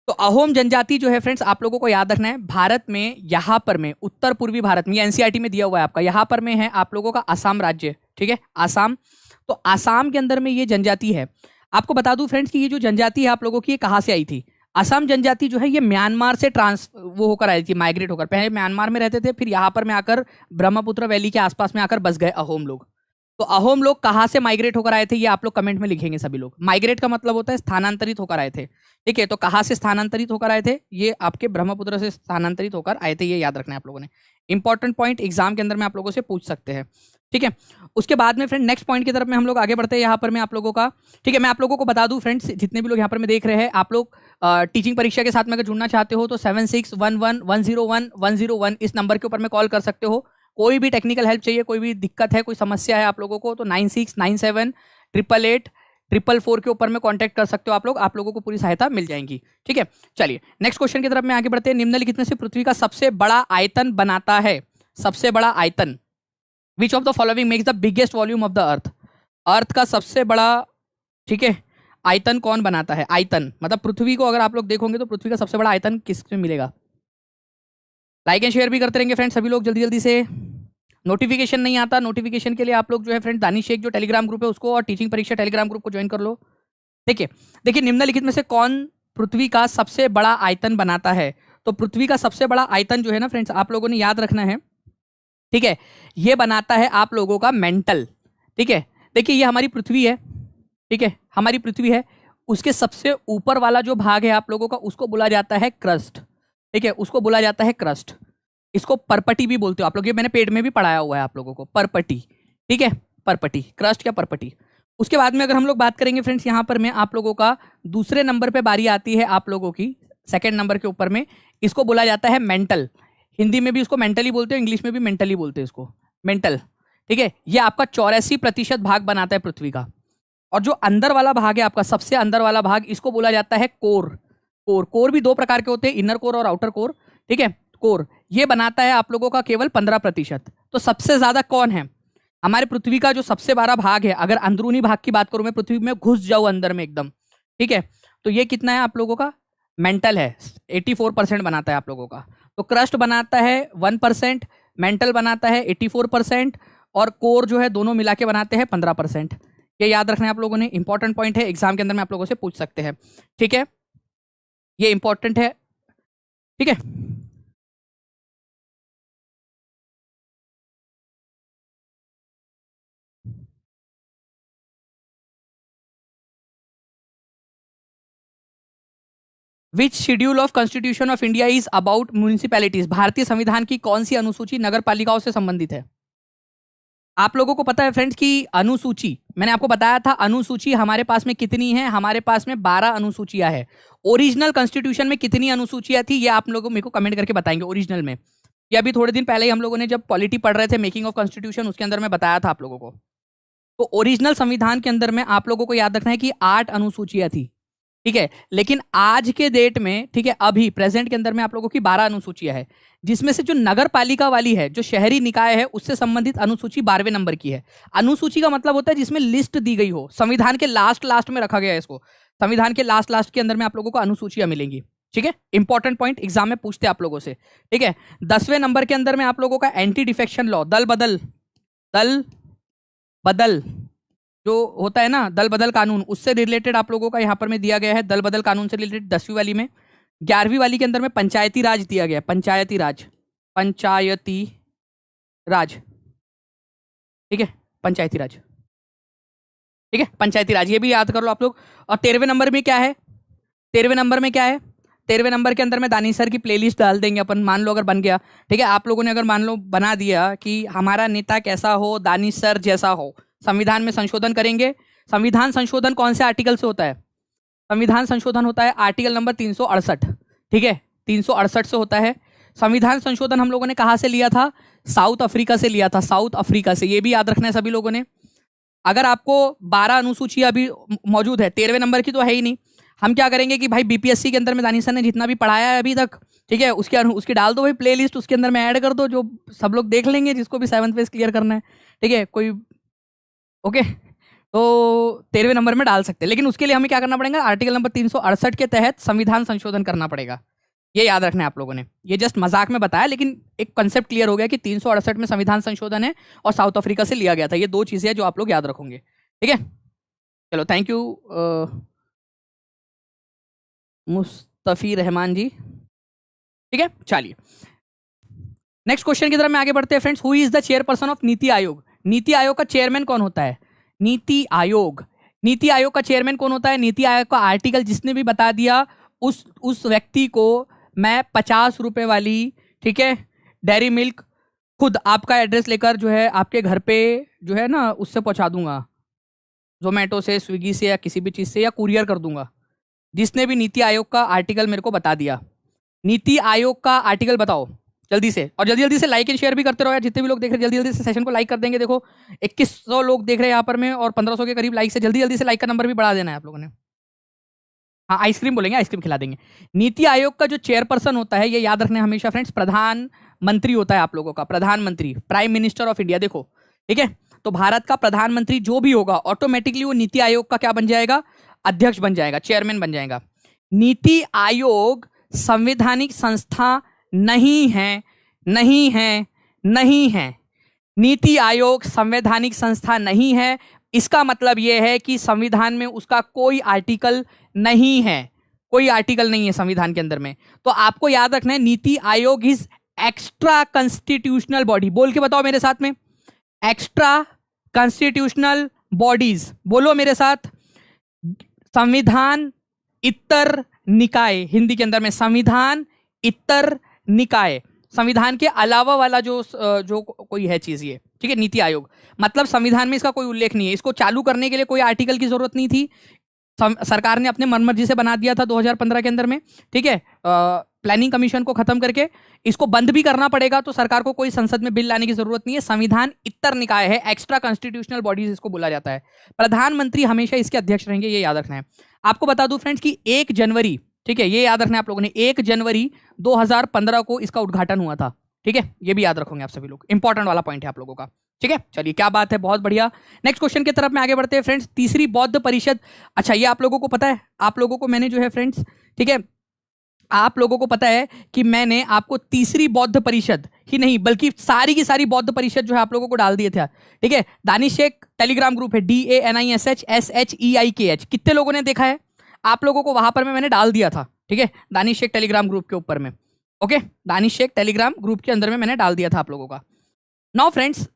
Speaker 1: तो अहोम जनजाति जो है फ्रेंड्स, आप लोगों को याद रखना है, भारत में यहाँ पर में, उत्तर पूर्वी भारत में, एनसीईआरटी में दिया हुआ है आपका, यहाँ पर में है आप लोगों का असम राज्य। ठीक है, असम। तो असम के अंदर में ये जनजाति है। आपको बता दूं फ्रेंड्स कि ये जो जनजाति है आप लोगों की, ये कहाँ से आई थी? असम जनजाति जो है ये म्यांमार से वो होकर आई थी, माइग्रेट होकर। पहले म्यांमार में रहते थे, फिर यहाँ पर में आकर ब्रह्मपुत्र वैली के आसपास में आकर बस गए अहोम लोग। तो अहोम लोग कहाँ से माइग्रेट होकर आए थे ये आप लोग कमेंट में लिखेंगे सभी लोग। माइग्रेट का मतलब होता है स्थानांतरित होकर आए थे। ठीक है, तो कहाँ से स्थानांतरित होकर आए थे? ये आपके ब्रह्मपुत्र से स्थानांतरित होकर आए थे, ये याद रखना है आप लोगों ने। इंपॉर्टेंट पॉइंट एग्जाम के अंदर में आप लोगों से पूछ सकते हैं। ठीक है, उसके बाद में फ्रेंड नेक्स्ट पॉइंट की तरफ में हम लोग आगे बढ़ते हैं। यहाँ पर मैं आप लोगों का, ठीक है, मैं आप लोगों को बता दूं फ्रेंड्स, जितने भी लोग यहाँ पर मैं देख रहे हैं, आप लोग टीचिंग परीक्षा के साथ में अगर जुड़ना चाहते हो तो 7611101101 इस नंबर के ऊपर में कॉल कर सकते हो। कोई भी टेक्निकल हेल्प चाहिए, कोई भी दिक्कत है, कोई समस्या है आप लोगों को, तो 9697888444 के ऊपर में कांटेक्ट कर सकते हो आप लोग, आप लोगों को पूरी सहायता मिल जाएगी। ठीक है, चलिए नेक्स्ट क्वेश्चन की तरफ में आगे बढ़ते हैं। निम्नलिखित में से पृथ्वी का सबसे बड़ा आयतन बनाता है, सबसे बड़ा आयतन, which of the following makes the biggest volume of the earth? Earth का सबसे बड़ा, ठीक है, आयतन कौन बनाता है? आयतन मतलब पृथ्वी को अगर आप लोग देखोगे तो पृथ्वी का सबसे बड़ा आयतन किसमें मिलेगा? लाइक एंड शेयर भी करते रहेंगे फ्रेंड सभी लोग जल्दी जल्दी से। नोटिफिकेशन नहीं आता, नोटिफिकेशन के लिए आप लोग जो है फ्रेंड दानिश शेख जो टेलीग्राम ग्रुप है उसको, और टीचिंग परीक्षा टेलीग्राम ग्रुप को ज्वाइन कर लो। देखिए देखिए, निम्नलिखित में से कौन पृथ्वी का सबसे बड़ा आयतन बनाता है? तो पृथ्वी का सबसे बड़ा आयतन जो है ना फ्रेंड्स, आप लोगों ने याद रखना है। ठीक है, ये बनाता है आप लोगों का मेंटल। ठीक है, देखिए ये हमारी पृथ्वी है, ठीक है, हमारी पृथ्वी है, उसके सबसे ऊपर वाला जो भाग है आप लोगों का, उसको बोला जाता है क्रस्ट। ठीक है, उसको बोला जाता है क्रस्ट। इसको परपटी भी बोलते हो आप लोग, ये मैंने पेड में भी पढ़ाया हुआ है आप लोगों को, परपटी। ठीक है, परपटी, क्रस्ट या परपटी। उसके बाद में अगर हम लोग बात करेंगे फ्रेंड्स, यहाँ पर मैं आप लोगों का दूसरे नंबर पे बारी आती है आप लोगों की, सेकंड नंबर के ऊपर में, इसको बोला जाता है मेंटल। हिंदी में भी इसको मेंटली बोलते हैं, इंग्लिश में भी मेंटली बोलते हैं इसको, मेंटल। ठीक है, ये आपका 84% भाग बनाता है पृथ्वी का। और जो अंदर वाला भाग है आपका, सबसे अंदर वाला भाग, इसको बोला जाता है कोर। कोर, कोर भी दो प्रकार के होते हैं, इनर कोर और आउटर कोर। ठीक है, कोर ये बनाता है आप लोगों का केवल 15%। तो सबसे ज्यादा कौन है? हमारे पृथ्वी का जो सबसे बड़ा भाग है, अगर अंदरूनी भाग की बात करूं मैं, पृथ्वी में घुस जाऊं अंदर में एकदम, ठीक है, तो ये कितना है आप लोगों का, मेंटल है, 84% बनाता है आप लोगों का। तो क्रस्ट बनाता है 1%, मेंटल बनाता है 84%, और कोर जो है दोनों मिला के बनाते हैं 15%। ये याद रखना है आप लोगों ने, इंपॉर्टेंट पॉइंट है, एग्जाम के अंदर में आप लोगों से पूछ सकते हैं। ठीक है, ये इंपॉर्टेंट है। ठीक है, which schedule of constitution of India is about municipalities? भारतीय संविधान की कौन सी अनुसूची नगर पालिकाओं से संबंधित है? आप लोगों को पता है फ्रेंड्स कि अनुसूची, मैंने आपको बताया था अनुसूची हमारे पास में कितनी है, हमारे पास में 12 अनुसूचियां है। ओरिजिनल कॉन्स्टिट्यूशन में कितनी अनुसूचियां थी, ये आप लोगों मेरे को कमेंट करके बताएंगे ओरिजिनल में। ये अभी थोड़े दिन पहले ही हम लोगों ने जब पॉलिटी पढ़ रहे थे, मेकिंग ऑफ कॉन्स्टिट्यूशन, उसके अंदर मैं बताया था आप लोगों को। तो ओरिजिनल संविधान के अंदर में आप लोगों को याद रखना है कि 8 अनुसूचियां थी। ठीक है, लेकिन आज के डेट में, ठीक है, अभी प्रेजेंट के अंदर में आप लोगों की 12 अनुसूचियां है, जिसमें से जो नगर पालिका वाली है, जो शहरी निकाय है, उससे संबंधित अनुसूची 12वें नंबर की है। अनुसूची का मतलब होता है जिसमें लिस्ट दी गई हो, संविधान के लास्ट में रखा गया है इसको, संविधान के लास्ट के अंदर में आप लोगों को अनुसूचियां मिलेंगी। ठीक है, इंपॉर्टेंट पॉइंट, एग्जाम में पूछते हैं आप लोगों से। ठीक है, 10वें नंबर के अंदर में आप लोगों का एंटी डिफेक्शन लॉ, दल बदल जो होता है ना, दल बदल कानून, उससे रिलेटेड आप लोगों का यहाँ पर में दिया गया है, दल बदल कानून से रिलेटेड 10वीं वाली में। 11वीं वाली के अंदर में पंचायती राज दिया गया, पंचायती राज। ठीक है, पंचायती राज। ठीक है, पंचायती राज, ये भी याद कर लो आप लोग। और 13वें नंबर में क्या है, 13वें नंबर में क्या है, 13वें नंबर के अंदर में दानिश सर की प्लेलिस्ट डाल देंगे अपन, मान लो अगर बन गया। ठीक है, आप लोगों ने अगर मान लो बना दिया कि हमारा नेता कैसा हो, दानिश सर जैसा हो, संविधान में संशोधन करेंगे। संविधान संशोधन कौन से आर्टिकल से होता है? संविधान संशोधन होता है आर्टिकल नंबर 368। ठीक है, 368 से होता है। संविधान संशोधन हम लोगों ने कहां से लिया था? साउथ अफ्रीका से लिया था, साउथ अफ्रीका से। ये भी याद रखना है सभी लोगों ने। अगर आपको 12 अनुसूचियां अभी मौजूद है, 13वें नंबर की तो है ही नहीं, हम क्या करेंगे कि भाई बीपीएससी के अंदर में दानिश सर ने जितना भी पढ़ाया है अभी तक, ठीक है, उसकी डाल दो भाई प्लेलिस्ट, उसके अंदर में ऐड कर दो, जो सब लोग देख लेंगे, जिसको भी 7th फेज क्लियर करना है। ठीक है, कोई ओके, तो 13वें नंबर में डाल सकते हैं, लेकिन उसके लिए हमें क्या करना पड़ेगा? आर्टिकल नंबर 368 के तहत संविधान संशोधन करना पड़ेगा। ये याद रखना है आप लोगों ने, ये जस्ट मजाक में बताया, लेकिन एक कंसेप्ट क्लियर हो गया कि 368 में संविधान संशोधन है और साउथ अफ्रीका से लिया गया था। ये 2 चीजें हैं जो आप लोग याद रखोगे। ठीक है, चलो, थैंक यू मुस्तफी रहमान जी। ठीक है, चलिए नेक्स्ट क्वेश्चन की तरफ में आगे बढ़ते हैं friends. Who is the chairperson of NITI Aayog? NITI Aayog का चेयरमैन कौन होता है? नीति आयोग का चेयरमैन कौन होता है? नीति आयोग का आर्टिकल जिसने भी बता दिया, उस व्यक्ति को मैं 50 रुपए वाली, ठीक है, डेयरी मिल्क खुद आपका एड्रेस लेकर जो है आपके घर पे जो है ना उससे पहुंचा दूंगा, जोमेटो से, स्विगी से, या किसी भी चीज़ से, या कुरियर कर दूंगा। जिसने भी नीति आयोग का आर्टिकल मेरे को बता दिया, नीति आयोग का आर्टिकल बताओ जल्दी से, और जल्दी जल्दी से लाइक एंड शेयर भी करते रहो यार। जितने भी लोग देख रहे हैं जल्दी जल्दी से सेशन को लाइक कर देंगे। देखो 2100 लोग देख रहे हैं यहाँ पर में, और 1500 के करीब लाइक से जल्दी जल्दी से लाइक का नंबर भी बढ़ा देना है आप लोगों ने। हाँ, आइसक्रीम बोलेंगे, आइसक्रीम खिला देंगे। नीति आयोग का जो चेयरपर्सन होता है, ये याद रखना है हमेशा फ्रेंड्स, प्रधानमंत्री होता है आप लोगों का, प्रधानमंत्री, प्राइम मिनिस्टर ऑफ इंडिया। देखो, ठीक है, तो भारत का प्रधानमंत्री जो भी होगा ऑटोमेटिकली वो नीति आयोग का क्या बन जाएगा? अध्यक्ष बन जाएगा, चेयरमैन बन जाएगा। नीति आयोग संवैधानिक संस्था नहीं है, नहीं है, नहीं है। नीति आयोग संवैधानिक संस्था नहीं है। इसका मतलब यह है कि संविधान में उसका कोई आर्टिकल नहीं है, कोई आर्टिकल नहीं है संविधान के अंदर में। तो आपको याद रखना है NITI Aayog is extra constitutional body. बोल के बताओ मेरे साथ में, एक्स्ट्रा कॉन्स्टिट्यूशनल बॉडीज, बोलो मेरे साथ। संविधान इतर निकाय, हिंदी के अंदर में संविधान इतर निकाय, संविधान के अलावा वाला जो कोई है चीज, ये ठीक है। नीति आयोग मतलब संविधान में इसका कोई उल्लेख नहीं है। इसको चालू करने के लिए कोई आर्टिकल की जरूरत नहीं थी, सरकार ने अपने मनमर्जी से बना दिया था 2015 के अंदर में, ठीक है। प्लानिंग कमीशन को खत्म करके इसको बंद भी करना पड़ेगा, तो सरकार को कोई संसद में बिल लाने की जरूरत नहीं है। संविधान इतर निकाय है, एक्स्ट्रा कॉन्स्टिट्यूशनल बॉडीज इसको बोला जाता है। प्रधानमंत्री हमेशा इसके अध्यक्ष रहेंगे, ये याद रखना है। आपको बता दूं फ्रेंड्स कि 1 जनवरी, ठीक है, ये याद रखना है आप लोगों ने, 1 जनवरी 2015 को इसका उद्घाटन हुआ था, ठीक है। ये भी याद रखोगे आप सभी लोग, इंपॉर्टेंट वाला पॉइंट है आप लोगों का। ठीक है, चलिए क्या बात है, बहुत बढ़िया। नेक्स्ट क्वेश्चन की तरफ में आगे बढ़ते हैं फ्रेंड्स। तीसरी बौद्ध परिषद, अच्छा ये आप लोगों को पता है, आप लोगों को मैंने जो है फ्रेंड्स, ठीक है, आप लोगों को पता है कि मैंने आपको तीसरी बौद्ध परिषद ही नहीं बल्कि सारी की सारी बौद्ध परिषद जो है आप लोगों को डाल दिए थे, ठीक है। दानिश शेख टेलीग्राम ग्रुप है, DANISHSHEIKH, कितने लोगों ने देखा है? आप लोगों को वहां पर मैंने डाल दिया था, ठीक है, दानिश शेख टेलीग्राम ग्रुप के ऊपर में, okay, Danish Sheikh Telegram group के अंदर में मैंने डाल दिया था आप लोगों का। नाउ फ्रेंड्स,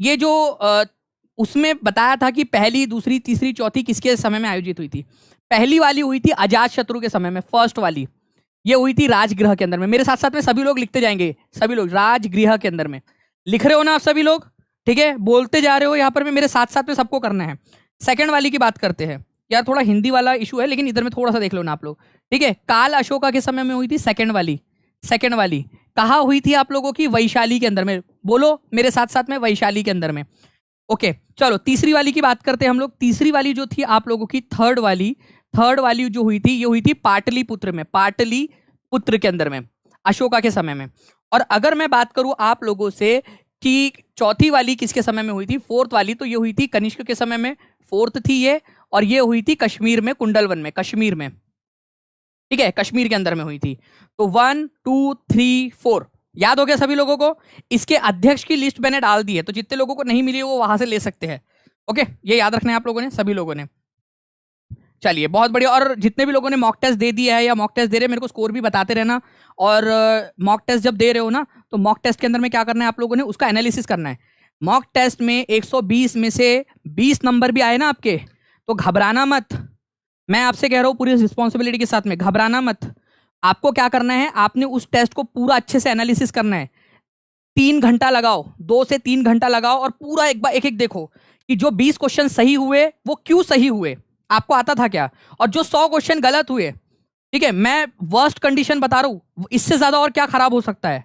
Speaker 1: ये जो उसमें बताया था कि पहली, दूसरी, तीसरी, चौथी किसके समय में आयोजित हुई थी। पहली वाली हुई थी अजात शत्रु के समय में, फर्स्ट वाली ये हुई थी राजगृह के अंदर में। मेरे साथ साथ में सभी लोग लिखते जाएंगे, सभी लोग राजगृह के अंदर में लिख रहे हो ना आप सभी लोग, ठीक है, बोलते जा रहे हो यहाँ पर में, मेरे साथ साथ में सबको करना है। सेकंड वाली की बात करते हैं यार, थोड़ा हिंदी वाला इशू है लेकिन इधर में थोड़ा सा देख लो ना आप लोग, ठीक है। काल अशोका के समय में हुई थी सेकंड वाली, सेकंड वाली कहाँ हुई थी आप लोगों की? वैशाली के अंदर में, बोलो मेरे साथ साथ में, वैशाली के अंदर में, ओके। चलो तीसरी वाली की बात करते हैं हम लोग। तीसरी वाली जो थी आप लोगों की, थर्ड वाली जो हुई थी, ये हुई थी पाटलिपुत्र में, पाटलिपुत्र के अंदर में, अशोका के समय में। और अगर मैं बात करूं आप लोगों से कि चौथी वाली किसके समय में हुई थी, फोर्थ वाली, तो ये हुई थी कनिष्क के समय में, फोर्थ थी ये, और ये हुई थी कश्मीर में, कुंडलवन में, कश्मीर में, ठीक है, कश्मीर के अंदर में हुई थी। तो 1 2 3 4 याद हो गया सभी लोगों को। इसके अध्यक्ष की लिस्ट मैंने डाल दी है, तो जितने लोगों को नहीं मिली वो वहां से ले सकते हैं, ओके, ये याद रखना है आप लोगों ने, सभी लोगों ने। चलिए बहुत बढ़िया। और जितने भी लोगों ने मॉक टेस्ट दे दिया है या मॉक टेस्ट दे रहे हैं, मेरे को स्कोर भी बताते रहना। और मॉक टेस्ट जब दे रहे हो ना, तो मॉक टेस्ट के अंदर में क्या करना है आप लोगों ने, उसका एनालिसिस करना है। मॉक टेस्ट में 120 में से 20 नंबर भी आए ना आपके, तो घबराना मत, मैं आपसे कह रहा हूँ पूरी रिस्पॉन्सिबिलिटी के साथ में, घबराना मत। आपको क्या करना है, आपने उस टेस्ट को पूरा अच्छे से एनालिसिस करना है। 3 घंटा लगाओ, 2 से 3 घंटा लगाओ, और पूरा एक बार एक एक देखो कि जो 20 क्वेश्चन सही हुए वो क्यों सही हुए, आपको आता था क्या, और जो 100 क्वेश्चन गलत हुए, ठीक है, मैं वर्स्ट कंडीशन बता रहा हूं, इससे ज्यादा और क्या खराब हो सकता है,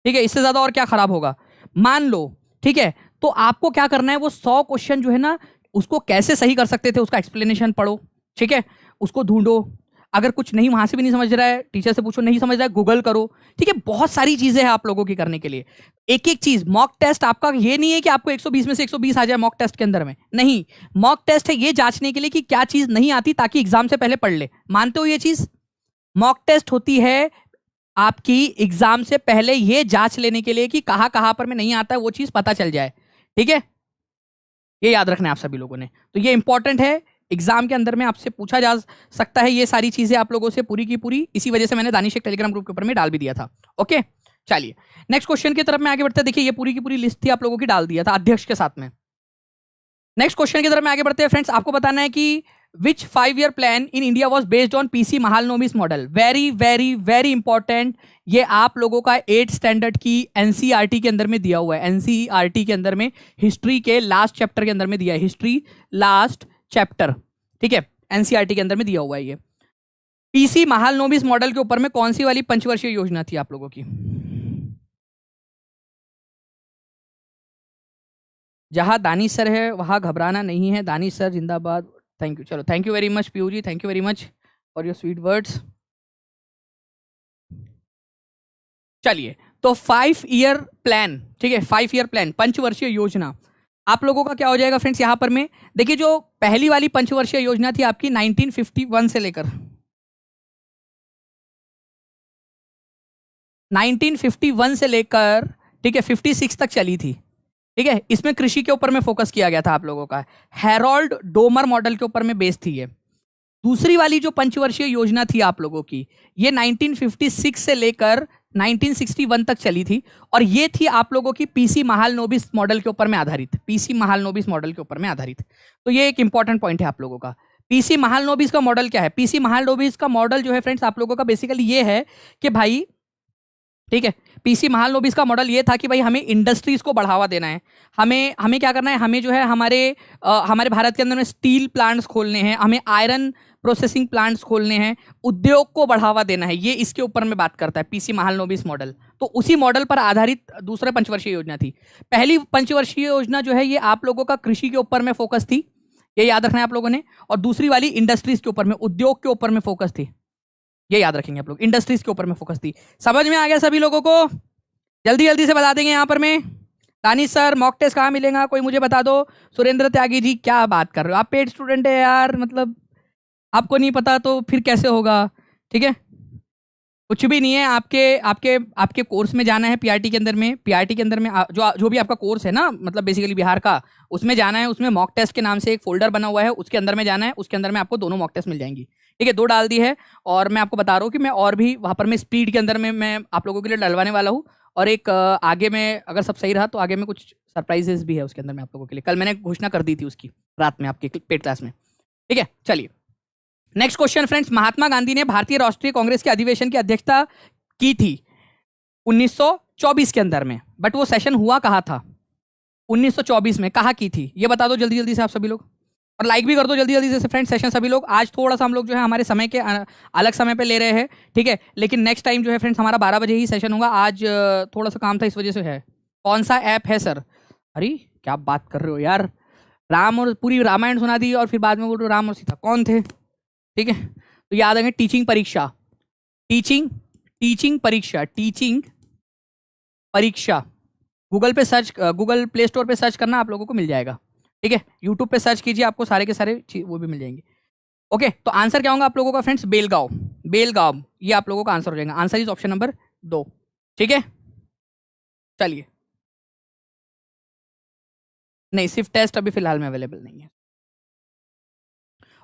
Speaker 1: ठीक है, इससे ज्यादा और क्या खराब होगा, मान लो, ठीक है। तो आपको क्या करना है, वो 100 क्वेश्चन जो है ना, उसको कैसे सही कर सकते थे उसका एक्सप्लेनेशन पढ़ो, ठीक है, उसको ढूंढो। अगर कुछ नहीं, वहां से भी नहीं समझ रहा है, टीचर से पूछो, नहीं समझ रहा है, गूगल करो, ठीक है, बहुत सारी चीजें हैं आप लोगों की करने के लिए। एक एक चीज, मॉक टेस्ट आपका ये नहीं है कि आपको 120 में से 120 आ जाए मॉक टेस्ट के अंदर में, नहीं, मॉक टेस्ट है ये जांचने के लिए कि क्या चीज नहीं आती, ताकि एग्जाम से पहले पढ़ ले। मानते हो ये चीज? मॉक टेस्ट होती है आपकी एग्जाम से पहले ये जांच लेने के लिए कि कहां कहां पर में नहीं आता है, वो चीज पता चल जाए, ठीक है, ये याद रखना है आप सभी लोगों ने। तो ये इंपॉर्टेंट है, एग्जाम के अंदर में आपसे पूछा जा सकता है ये सारी चीजें आप लोगों से पूरी की पूरी, इसी वजह से मैंने दानिश शेख टेलीग्राम ग्रुप के ऊपर में डाल भी दिया था, ओके। चलिए नेक्स्ट क्वेश्चन की तरफ में आगे बढ़ते हैं। देखिए ये पूरी की पूरी लिस्ट थी आप लोगों की, डाल दिया था अध्यक्ष के साथ में। नेक्स्ट क्वेश्चन की तरफ में आगे बढ़ते हैं फ्रेंड्स। आपको बताना है कि विच 5-year plan in India was based on PC Mahalanobis model. Very very very important, ये आप लोगों का 8th स्टैंडर्ड की एनसीईआरटी के अंदर में दिया हुआ है, एनसीईआरटी के अंदर में हिस्ट्री के लास्ट चैप्टर के अंदर में दिया है, हिस्ट्री लास्ट चैप्टर, ठीक है, एनसीईआरटी के अंदर में दिया हुआ है ये। पीसी महालनोबिस मॉडल के ऊपर में कौन सी वाली पंचवर्षीय योजना थी आप लोगों की? जहां दानिश सर है वहां घबराना नहीं है, दानिश सर जिंदाबाद, थैंक यू। चलो thank you very much Piyu ji, thank you very much for your sweet words. चलिए तो 5-year प्लान, ठीक है, 5-year प्लान, पंचवर्षीय योजना आप लोगों का क्या हो जाएगा फ्रेंड्स यहां पर में। देखिए जो पहली वाली पंचवर्षीय योजना थी आपकी 1951 से लेकर 1951 से लेकर, ठीक है, 56 तक चली थी, ठीक है। इसमें कृषि के ऊपर में फोकस किया गया था आप लोगों का, हैरोल्ड डोमर मॉडल के ऊपर में बेस थी ये। दूसरी वाली जो पंचवर्षीय योजना थी आप लोगों की, ये 1956 से लेकर 1961 तक चली थी, और ये थी आप लोगों की पीसी महालनोबिस मॉडल के ऊपर में आधारित, पीसी महालनोबिस मॉडल के ऊपर में आधारित। तो ये एक इंपॉर्टेंट पॉइंट है आप लोगों का। पीसी महालनोबिस का मॉडल क्या है? पीसी महालनोबिस का मॉडल जो है फ्रेंड्स आप लोगों का बेसिकली ये है कि भाई, ठीक है, पीसी महालनोबिस का मॉडल ये था कि भाई हमें इंडस्ट्रीज को बढ़ावा देना है, हमें हमें क्या करना है, हमें जो है हमारे भारत के अंदर में स्टील प्लांट्स खोलने हैं, हमें आयरन प्रोसेसिंग प्लांट्स खोलने हैं, उद्योग को बढ़ावा देना है, ये इसके ऊपर में बात करता है पीसी महालनोबिस मॉडल। तो उसी मॉडल पर आधारित दूसरे पंचवर्षीय योजना थी। पहली पंचवर्षीय योजना जो है ये आप लोगों का कृषि के ऊपर में फोकस थी, ये याद रखना है आप लोगों ने, और दूसरी वाली इंडस्ट्रीज के ऊपर में, उद्योग के ऊपर में फोकस थी, ये याद रखेंगे आप लोग, इंडस्ट्रीज के ऊपर में फोकस थी। समझ में आ गया सभी लोगों को? जल्दी जल्दी से बता देंगे यहाँ पर में, दानिश सर मॉक टेस्ट कहाँ मिलेगा, कोई मुझे बता दो। सुरेंद्र त्यागी जी क्या बात कर रहे हो, आप पेड स्टूडेंट है यार, मतलब आपको नहीं पता तो फिर कैसे होगा। ठीक है, कुछ भी नहीं है, आपके आपके आपके कोर्स में जाना है पीआरटी के अंदर में, पीआरटी के अंदर में जो जो भी आपका कोर्स है ना, मतलब बेसिकली बिहार का, उसमें जाना है। उसमें मॉक टेस्ट के नाम से एक फोल्डर बना हुआ है, उसके अंदर में जाना है, उसके अंदर में आपको दोनों मॉक टेस्ट मिल जाएंगी। ठीक है, 2 डाल दी है, और मैं आपको बता रहा हूँ कि मैं और भी वहाँ पर मैं स्पीड के अंदर में मैं आप लोगों के लिए डलवाने वाला हूँ। और एक आगे में अगर सब सही रहा तो आगे में कुछ सरप्राइजेस भी है उसके अंदर में आप लोगों के लिए, कल मैंने घोषणा कर दी थी उसकी रात में आपके पेड क्लास में। ठीक है, चलिए next question friends. Mahatma Gandhi ने भारतीय राष्ट्रीय कांग्रेस के अधिवेशन की अध्यक्षता की थी 1924 के अंदर में, बट वो सेशन हुआ कहाँ था 1924 में, कहाँ की थी, ये बता दो जल्दी जल्दी से आप सभी लोग, और लाइक भी कर दो जल्दी जल्दी से फ्रेंड्स। सेशन सभी लोग आज थोड़ा सा हम लोग जो है हमारे समय के अलग समय पे ले रहे हैं, ठीक है, लेकिन नेक्स्ट टाइम जो है फ्रेंड्स हमारा 12 बजे ही सेशन होगा। आज थोड़ा सा काम था इस वजह से है। कौन सा ऐप है सर, अरे क्या बात कर रहे हो यार, राम और पूरी रामायण सुना दी और फिर बाद में बोल राम और सीता कौन थे। ठीक है, तो याद रखें टीचिंग परीक्षा, टीचिंग परीक्षा गूगल पे सर्च, गूगल प्ले स्टोर पे सर्च करना, आप लोगों को मिल जाएगा। ठीक है, यूट्यूब पे सर्च कीजिए, आपको सारे के सारे वो भी मिल जाएंगे। ओके, तो आंसर क्या होगा आप लोगों का फ्रेंड्स, बेलगांव, बेलगांव ये आप लोगों का आंसर हो जाएगा। Answer is option number 2। ठीक है, चलिए, नहीं सिर्फ टेस्ट अभी फिलहाल में अवेलेबल नहीं है।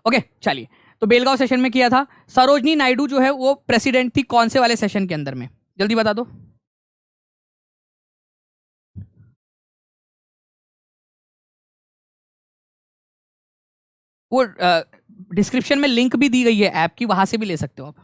Speaker 1: ओके चलिए, तो बेलगांव सेशन में किया था। सरोजनी नायडू जो है वो प्रेसिडेंट थी कौन से वाले सेशन के अंदर में, जल्दी बता दो। वो डिस्क्रिप्शन में लिंक भी दी गई है ऐप की, वहां से भी ले सकते हो आप।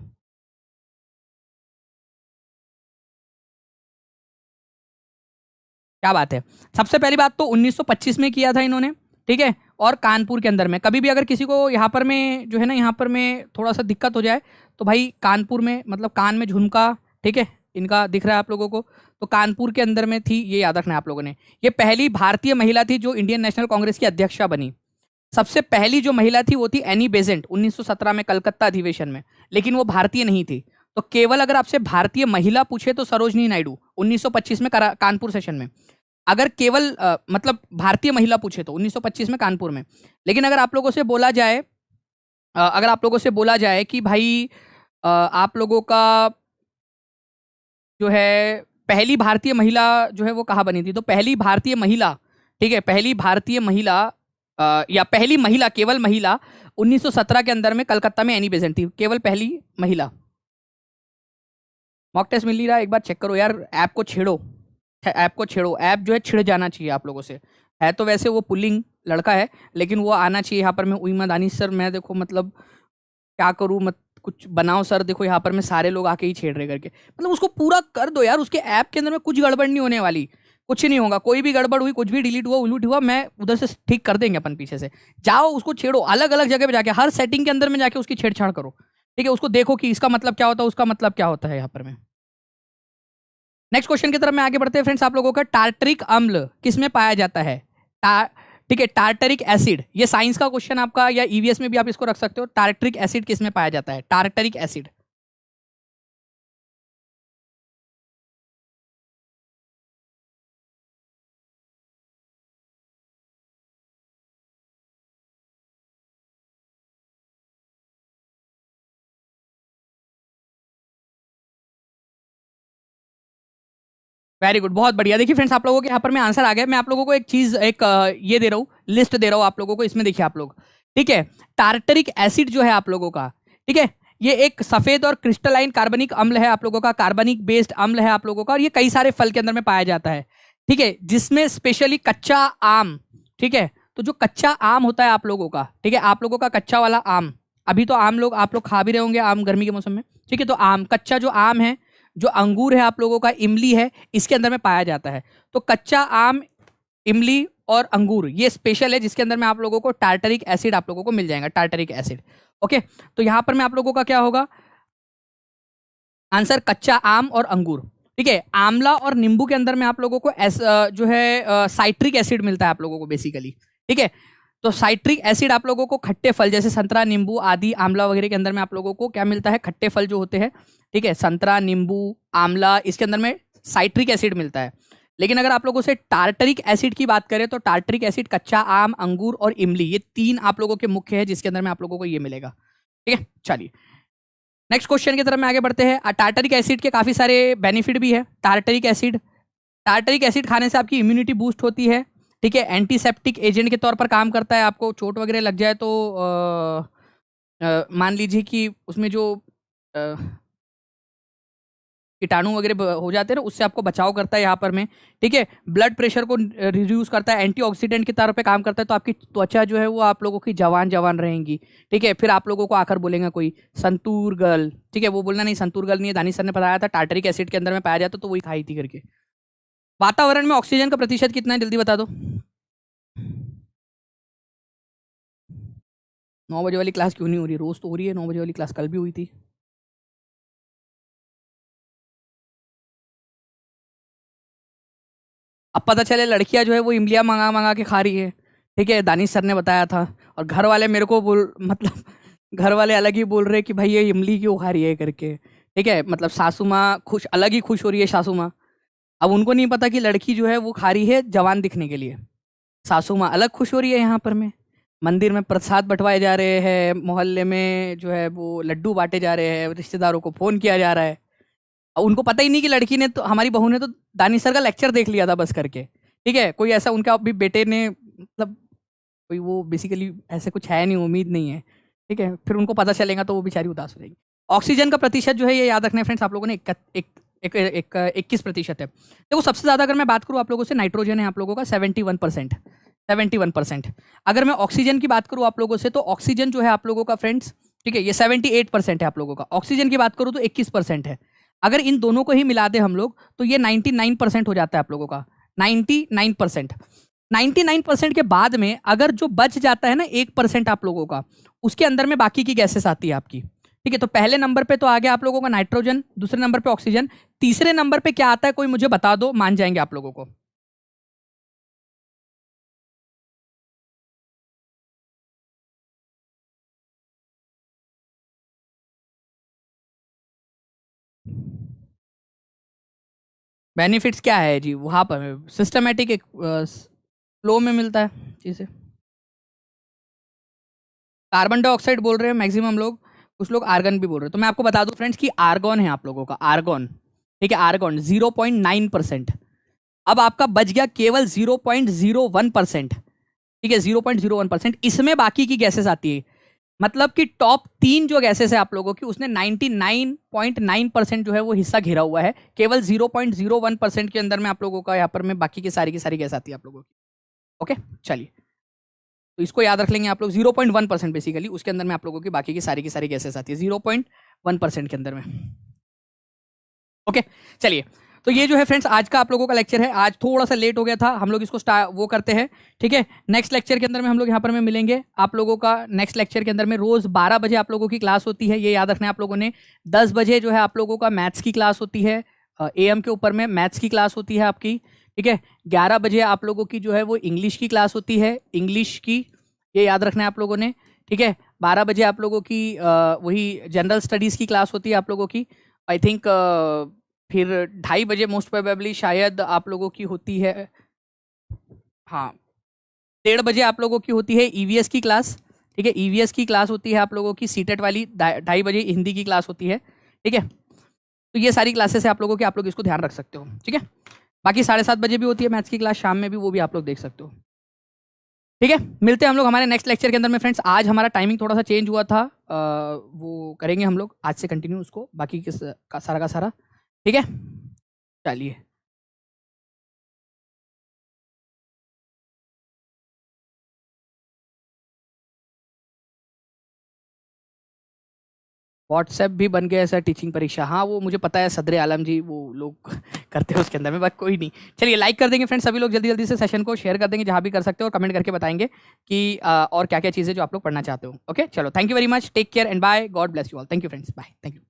Speaker 1: क्या बात है, सबसे पहली बात तो 1925 में किया था इन्होंने। ठीक है, और कानपुर के अंदर में, कभी भी अगर किसी को यहाँ पर में जो है ना, यहाँ पर में थोड़ा सा दिक्कत हो जाए तो भाई कानपुर में, मतलब कान में झुमका, ठीक है, इनका दिख रहा है आप लोगों को, तो कानपुर के अंदर में थी, ये याद रखना है आप लोगों ने। ये पहली भारतीय महिला थी जो इंडियन नेशनल कांग्रेस की अध्यक्षा बनी। सबसे पहली जो महिला थी वो थी एनी बेजेंट 1917 में कलकत्ता अधिवेशन में, लेकिन वो भारतीय नहीं थी। तो केवल अगर आपसे भारतीय महिला पूछे तो सरोजनी नायडू 1925 में कानपुर सेशन में। अगर केवल मतलब भारतीय महिला पूछे तो 1925 में कानपुर में। लेकिन अगर आप लोगों से बोला जाए, अगर आप लोगों से बोला जाए कि भाई आप लोगों का जो है पहली भारतीय महिला जो है वो कहाँ बनी थी, तो पहली भारतीय महिला, ठीक है, पहली भारतीय महिला या पहली महिला, केवल महिला 1917 के अंदर में कलकत्ता में एनी बेजेंट थी, केवल पहली महिला। मॉक टेस्ट मिल नहीं रहा, एक बार चेक करो यार, ऐप को छेड़ो, ऐप को छेड़ो, ऐप जो है छिड़ जाना चाहिए आप लोगों से। है तो वैसे वो पुलिंग लड़का है, लेकिन वो आना चाहिए यहाँ पर। मैं उईमा दानिश सर, मैं देखो मतलब क्या करूँ, मत कुछ बनाओ सर, देखो यहाँ पर मैं सारे लोग आके ही छेड़ रहे करके, मतलब उसको पूरा कर दो यार। उसके ऐप के अंदर में कुछ गड़बड़ नहीं होने वाली, कुछ नहीं होगा, कोई भी गड़बड़ हुई, कुछ भी डिलीट हुआ उलूट हुआ, मैं उधर से ठीक कर देंगे अपन पीछे से। जाओ उसको छेड़ो, अलग अलग जगह पे जाके हर सेटिंग के अंदर में जाके उसकी छेड़छाड़ करो। ठीक है, उसको देखो कि इसका मतलब क्या होता है, उसका मतलब क्या होता है यहाँ पर में। नेक्स्ट क्वेश्चन की तरफ में आगे बढ़ते हैं फ्रेंड्स। आप लोगों का टार्टरिक अम्ल किसमें पाया जाता है, ठीक है, टार्टरिक एसिड, ये साइंस का क्वेश्चन आपका, या ईवीएस में भी आप इसको रख सकते हो। टार्टरिक एसिड किसमें पाया जाता है, टार्टरिक एसिड। वेरी गुड, बहुत बढ़िया। देखिए फ्रेंड्स, आप लोगों के यहाँ पर मैं आंसर आ गया। मैं आप लोगों को एक चीज, एक ये दे रहा हूँ, लिस्ट दे रहा हूँ आप लोगों को, इसमें देखिए आप लोग, ठीक है, टार्टरिक एसिड जो है आप लोगों का, ठीक है, ये एक सफेद और क्रिस्टलाइन कार्बनिक अम्ल है आप लोगों का, कार्बनिक बेस्ड अम्ल है आप लोगों का, और ये कई सारे फल के अंदर में पाया जाता है। ठीक है, जिसमें स्पेशली कच्चा आम, ठीक है, तो जो कच्चा आम होता है आप लोगों का, ठीक है, आप लोगों का कच्चा वाला आम, अभी तो आम लोग आप लोग खा भी रहे होंगे आम गर्मी के मौसम में, ठीक है, तो आम, कच्चा जो आम है, जो अंगूर है आप लोगों का, इमली है, इसके अंदर में पाया जाता है। तो कच्चा आम, इमली और अंगूर ये स्पेशल है, जिसके अंदर में आप लोगों को टार्टरिक एसिड आप लोगों को मिल जाएगा, टार्टरिक एसिड। ओके, तो यहां पर में आप लोगों का क्या होगा आंसर, कच्चा आम और अंगूर। ठीक है, आंवला और नींबू के अंदर में आप लोगों को जो है साइट्रिक एसिड मिलता है आप लोगों को बेसिकली। ठीक है, तो साइट्रिक एसिड आप लोगों को खट्टे फल जैसे संतरा, नींबू आदि, आंवला वगैरह के अंदर में आप लोगों को क्या मिलता है, खट्टे फल जो होते हैं, ठीक है, संतरा, नींबू, आंवला, इसके अंदर में साइट्रिक एसिड मिलता है। लेकिन अगर आप लोगों से टार्टरिक एसिड की बात करें तो टार्टरिक एसिड कच्चा आम, अंगूर और इमली, ये 3 आप लोगों के मुख्य है जिसके अंदर में आप लोगों को ये मिलेगा। ठीक है, चलिए नेक्स्ट क्वेश्चन की तरफ में आगे बढ़ते हैं। टार्टरिक एसिड के काफी सारे बेनिफिट भी है। टार्टरिक एसिड खाने से आपकी इम्यूनिटी बूस्ट होती है। ठीक है, एंटीसेप्टिक एजेंट के तौर पर काम करता है। आपको चोट वगैरह लग जाए तो मान लीजिए कि उसमें जो कीटाणु वगैरह हो जाते हैं ना, उससे आपको बचाव करता है यहाँ पर में। ठीक है, ब्लड प्रेशर को रिड्यूस करता है, एंटीऑक्सीडेंट के तौर पे काम करता है, तो आपकी त्वचा जो है वो आप लोगों की जवान जवान रहेंगी। ठीक है, फिर आप लोगों को आकर बोलेंगे कोई संतूर गर्ल, ठीक है, वो बोलना नहीं संतूर गर्ल नहीं है, दानिश सर ने बताया था टार्टरिक एसिड के अंदर में पाया जाता तो वही खाई थी करके। वातावरण में ऑक्सीजन का प्रतिशत कितना है जल्दी बता दो। 9 बजे वाली क्लास क्यों नहीं हो रही? रोज तो हो रही है, 9 बजे वाली क्लास कल भी हुई थी। अब पता चले लड़कियां जो है वो इमलियां मंगा मंगा के खा रही है। ठीक है, दानिश सर ने बताया था, और घर वाले मेरे को मतलब घर वाले अलग ही बोल रहे कि भाई ये इमली क्यों खा रही है करके। ठीक है, मतलब सासू माँ खुश, अलग ही खुश हो रही है सासू माँ। अब उनको नहीं पता कि लड़की जो है वो खा रही है जवान दिखने के लिए। सासू माँ अलग खुश हो रही है यहाँ पर में। मंदिर में प्रसाद बंटवाए जा रहे हैं, मोहल्ले में जो है वो लड्डू बांटे जा रहे हैं, रिश्तेदारों को फोन किया जा रहा है। अब उनको पता ही नहीं कि लड़की ने तो, हमारी बहू ने तो दानिश सर का लेक्चर देख लिया था बस करके। ठीक है, कोई ऐसा उनका अभी बेटे ने मतलब कोई वो बेसिकली ऐसे कुछ है नहीं, उम्मीद नहीं है। ठीक है, फिर उनको पता चलेगा तो वो बेचारी उदास हो जाएगी। ऑक्सीजन का प्रतिशत जो है ये याद रखना है फ्रेंड्स आप लोगों ने, 21% है। देखो सबसे ज़्यादा अगर मैं बात करूँ आप लोगों से, नाइट्रोजन है आप लोगों का 71%। 71%। अगर मैं ऑक्सीजन की बात करूँ आप लोगों से, तो ऑक्सीजन जो है आप लोगों का फ्रेंड्स, ठीक है, ये 78% है आप लोगों का। ऑक्सीजन की बात करूँ तो 21% है। अगर इन दोनों को ही मिला दे हम लोग तो ये 99% हो जाता है आप लोगों का। 99%। 99% के बाद में अगर जो बच जाता है ना 1% आप लोगों का, उसके अंदर में बाकी की गैसेस आती है आपकी। ठीक है, तो पहले नंबर पे तो आ गया आप लोगों का नाइट्रोजन, दूसरे नंबर पे ऑक्सीजन, तीसरे नंबर पे क्या आता है कोई मुझे बता दो, मान जाएंगे आप लोगों को। बेनिफिट्स क्या है जी वहां पर? सिस्टमेटिक एक फ्लो में मिलता है चीजें। कार्बन डाइऑक्साइड बोल रहे हैं मैक्सिमम लोग, कुछ लोग आर्गन भी बोल रहे हैं। तो मैं आपको बता दूं फ्रेंड्स कि आर्गन है आप लोगों का, आर्गन। ठीक है, आर्गन 0.9%। अब आपका बच गया केवल 0.01%। ठीक है, 0.01%। इसमें बाकी की गैसेस आती है। मतलब कि टॉप 3 जो गैसेस है आप लोगों की, उसने 99.9% जो है वो हिस्सा घेरा हुआ है। केवल 0.01% के अंदर में आप लोगों का यहाँ पर में बाकी की सारी गैस आती है आप लोगों की। ओके, चलिए तो इसको याद रख लेंगे आप लोग। 0.1% बेसिकली उसके अंदर में आप लोगों की बाकी की सारी गैसेस आती है 0.1% के अंदर में। ओके, चलिए तो ये जो है फ्रेंड्स आज का आप लोगों का लेक्चर है। आज थोड़ा सा लेट हो गया था, हम लोग इसको वो करते हैं। ठीक है, नेक्स्ट लेक्चर के अंदर में हम लोग यहाँ पर में मिलेंगे आप लोगों का। नेक्स्ट लेक्चर के अंदर में रोज 12 बजे आप लोगों की क्लास होती है, ये याद रखना है आप लोगों ने। 10 बजे जो है आप लोगों का मैथ्स की क्लास होती है, AM के ऊपर में मैथ्स की क्लास होती है आपकी। ठीक है, 11 बजे आप लोगों की जो है वो इंग्लिश की क्लास होती है, इंग्लिश की, ये याद रखना है आप लोगों ने। ठीक है, 12 बजे आप लोगों की वही जनरल स्टडीज़ की क्लास होती है आप लोगों की। आई थिंक फिर 2:30 बजे मोस्ट प्रोबेबली शायद आप लोगों की होती है, हाँ 1:30 बजे आप लोगों की होती है EVS की क्लास। ठीक है, EVS की क्लास होती है आप लोगों की, सीटेट वाली। 2:30 बजे हिंदी की क्लास होती है। ठीक है, तो ये सारी क्लासेस है आप लोगों की, आप लोग इसको ध्यान रख सकते हो। ठीक है, बाकी 7:30 बजे भी होती है मैथ्स की क्लास शाम में भी, वो भी आप लोग देख सकते हो। ठीक है, मिलते हैं हम लोग हमारे नेक्स्ट लेक्चर के अंदर में फ्रेंड्स। आज हमारा टाइमिंग थोड़ा सा चेंज हुआ था, वो करेंगे हम लोग आज से कंटिन्यू उसको, बाकी का सारा। ठीक है, चलिए। व्हाट्सएप भी बन गया सर टीचिंग परीक्षा, हाँ वो मुझे पता है, सदर आलम जी वो लोग करते हैं उसके अंदर में, बट कोई नहीं। चलिए लाइक कर देंगे फ्रेंड्स सभी लोग, जल्दी जल्दी से सेशन को शेयर कर देंगे जहाँ भी कर सकते हो, और कमेंट करके बताएंगे कि और क्या क्या चीज़ें जो आप लोग पढ़ना चाहते हो। ओके, चलो thank you very much, take care and bye, God bless you all. Thank you friends, bye, thank you.